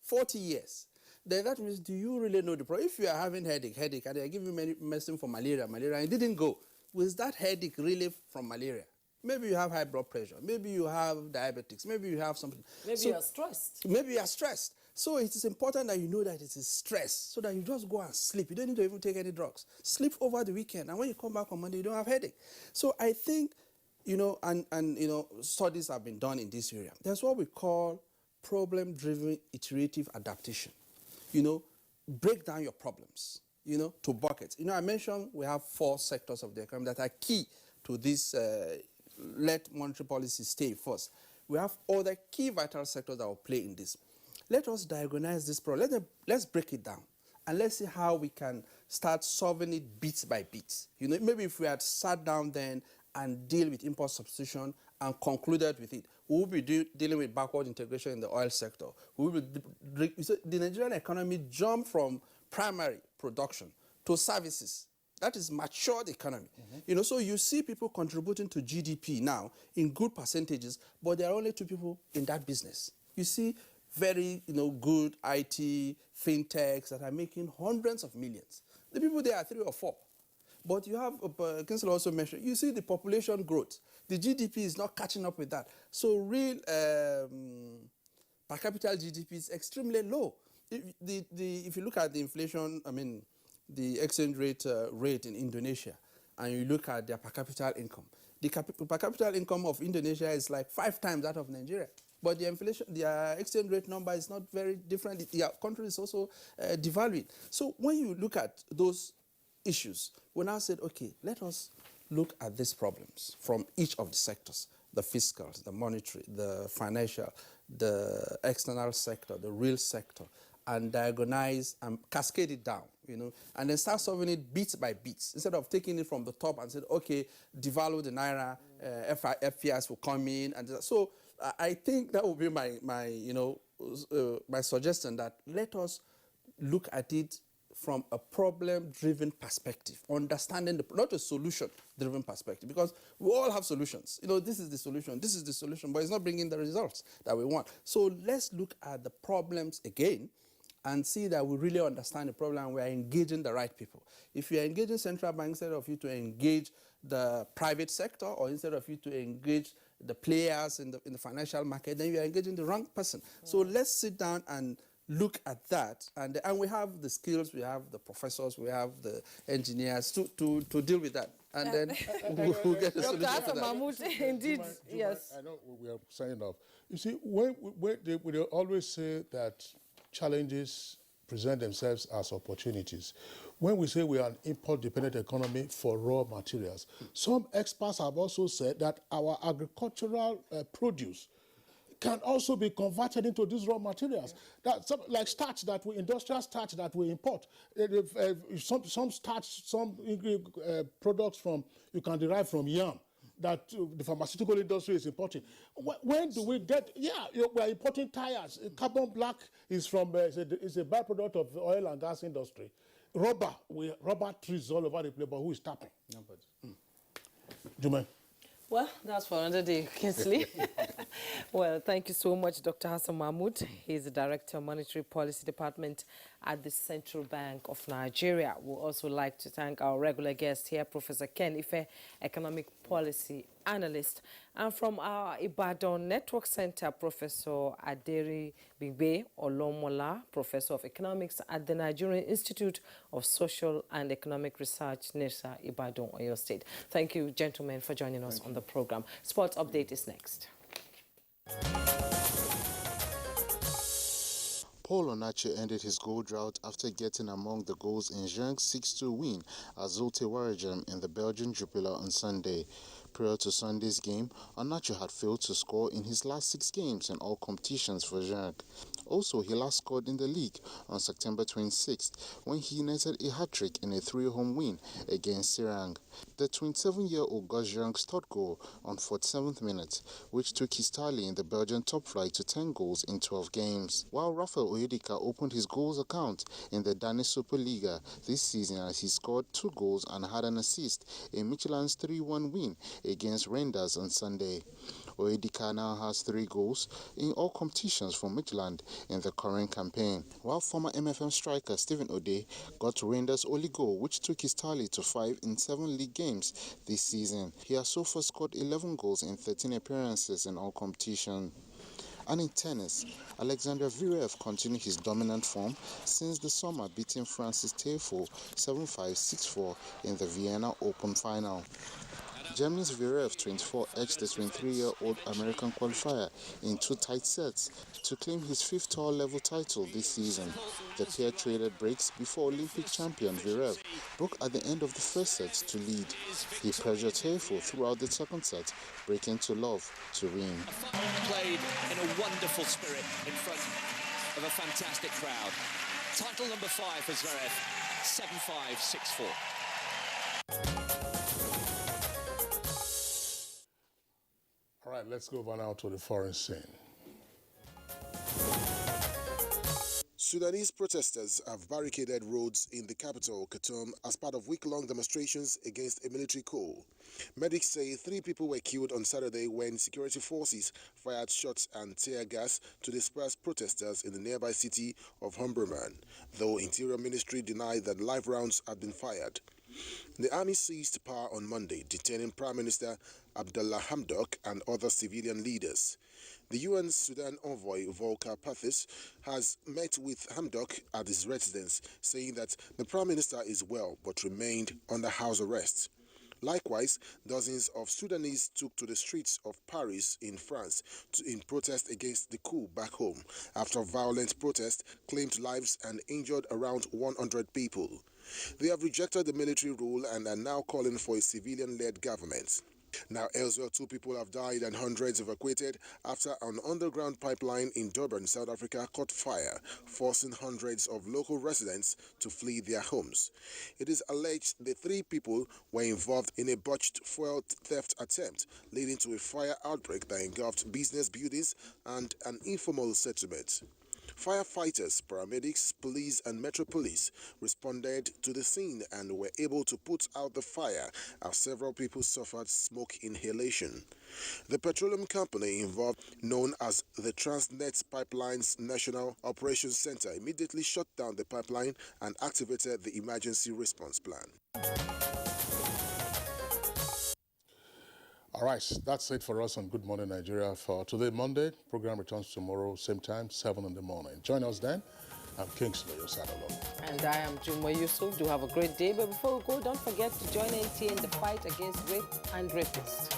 40 years. Then that means, do you really know the problem? If you are having headache, and they are giving you medicine for malaria, and it didn't go, was that headache really from malaria? Maybe you have high blood pressure. Maybe you have diabetics. Maybe you have something. Maybe you are stressed. Maybe you are stressed. So it is important that you know that it is stress, so that you just go and sleep. You don't need to even take any drugs. Sleep over the weekend, and when you come back on Monday, you don't have headache. So I think, studies have been done in this area. That's what we call problem-driven iterative adaptation. Break down your problems, to buckets. I mentioned we have 4 sectors of the economy that are key to this let monetary policy stay first. We have other key vital sectors that will play in this. Let us diagnose this problem. Let's break it down, and let's see how we can start solving it bit by bit. Maybe if we had sat down then and deal with import substitution and concluded with it, we will be dealing with backward integration in the oil sector. The Nigerian economy jumped from primary production to services. That is matured economy. You know, so you see people contributing to GDP now in good percentages, but there are only 2 people in that business. You see very, good IT, fintechs that are making hundreds of millions. The people there are 3 or 4. But you have, Council also mentioned, you see the population growth. The GDP is not catching up with that. So real per capita GDP is extremely low. If you look at the inflation, the exchange rate in Indonesia, and you look at their per capita income, the per capita income of Indonesia is like 5 times that of Nigeria. But their exchange rate number is not very different. Their country is also devaluing. So when you look at those issues, we now said, okay, let us look at these problems from each of the sectors, the fiscal, the monetary, the financial, the external sector, the real sector, and diagonalize and cascade it down, and then start solving it bit by bit, instead of taking it from the top and said, okay, devalue the Naira, FPIs will come in. And so I think that would be my suggestion, that let us look at it from a problem-driven perspective, understanding not a solution-driven perspective, because we all have solutions. This is the solution, but it's not bringing the results that we want. So let's look at the problems again and see that we really understand the problem and we are engaging the right people. If you are engaging central bank instead of you to engage the private sector, or instead of you to engage the players in the financial market, then you are engaging the wrong person. So let's sit down and look at that, and we have the skills, we have the professors, we have the engineers to deal with that, and then we'll get a solution to that. Mahmoud, indeed, yes. I know we are signing off. You see, when they always say that challenges present themselves as opportunities. When we say we are an import-dependent economy for raw materials, some experts have also said that our agricultural produce can also be converted into these raw materials. That like starch, industrial starch that we import. Some starch, some products you can derive from yam that the pharmaceutical industry is importing. When do we get? We are importing tires. Carbon black is is a byproduct of the oil and gas industry. Rubber trees all over the place, but who is tapping? Nobody. Jume. Well, that's for another day, Kingsley. Well, thank you so much, Dr. Hassan Mahmoud. He's the Director of Monetary Policy Department at the Central Bank of Nigeria. We'd also like to thank our regular guest here, Professor Ken Ife, Economic Policy Analyst. And from our Ibadan Network Center, Professor Aderi Bigbe Olomola, Professor of Economics at the Nigerian Institute of Social and Economic Research, NIRSA, Ibadan, Oyo State. Thank you, gentlemen, for joining us on the program. Sports Update is next. Paul Onache ended his goal drought after getting among the goals in Genk's 6-2 win at Zulte Waregem in the Belgian Jupiler on Sunday. Prior to Sunday's game, Onache had failed to score in his last 6 games in all competitions for Genk. Also, he last scored in the league on September 26th when he netted a hat-trick in a 3-home win against Sirang. The 27-year-old got Genk's third goal on 47th minute, which took his tally in the Belgian top flight to 10 goals in 12 games. While Rafael Oyedika opened his goals account in the Danish Superliga this season as he scored 2 goals and had an assist in Michelin's 3-1 win against Rangers on Sunday. Oyedika now has 3 goals in all competitions for Midland in the current campaign, while former MFM striker Stephen Ode got Rangers' only goal, which took his tally to 5 in 7 league games this season. He has so far scored 11 goals in 13 appearances in all competitions. And in tennis, Alexander Zverev continued his dominant form since the summer, beating Francis Tiafoe 7-5, 6-4 in the Vienna Open final. Germany's Zverev, 24, edged the 23-year-old American qualifier in 2 tight sets to claim his 5th tour-level title this season. The pair traded breaks before Olympic champion Zverev broke at the end of the first set to lead. He pressured Tiafoe throughout the second set, breaking to love to win. Played in a wonderful spirit in front of a fantastic crowd. Title number 5 for Zverev, 7-5, 6-4. All right, let's go over now to the foreign scene. Sudanese protesters have barricaded roads in the capital, Khartoum, as part of week-long demonstrations against a military coup. Medics say 3 people were killed on Saturday when security forces fired shots and tear gas to disperse protesters in the nearby city of Omdurman, though Interior Ministry denied that live rounds had been fired. The army seized power on Monday, detaining Prime Minister Abdallah Hamdok and other civilian leaders. The UN Sudan envoy Volker Perthes has met with Hamdok at his residence, saying that the Prime Minister is well but remained under house arrest. Likewise, dozens of Sudanese took to the streets of Paris in France in protest against the coup back home, after violent protests claimed lives and injured around 100 people. They have rejected the military rule and are now calling for a civilian-led government. Now elsewhere, 2 people have died and hundreds evacuated after an underground pipeline in Durban, South Africa caught fire, forcing hundreds of local residents to flee their homes. It is alleged the 3 people were involved in a botched fuel theft attempt, leading to a fire outbreak that engulfed business buildings and an informal settlement. Firefighters, paramedics, police and Metro Police responded to the scene and were able to put out the fire as several people suffered smoke inhalation. The petroleum company involved, known as the Transnet Pipelines National Operations Center, immediately shut down the pipeline and activated the emergency response plan. All right, that's it for us on Good Morning Nigeria for today, Monday. Program returns tomorrow, same time, 7 in the morning. Join us then. I'm Kingsley Osadolo. And I am Juma Yusuf. Do have a great day. But before we go, don't forget to join NTA in the fight against rape and rapists.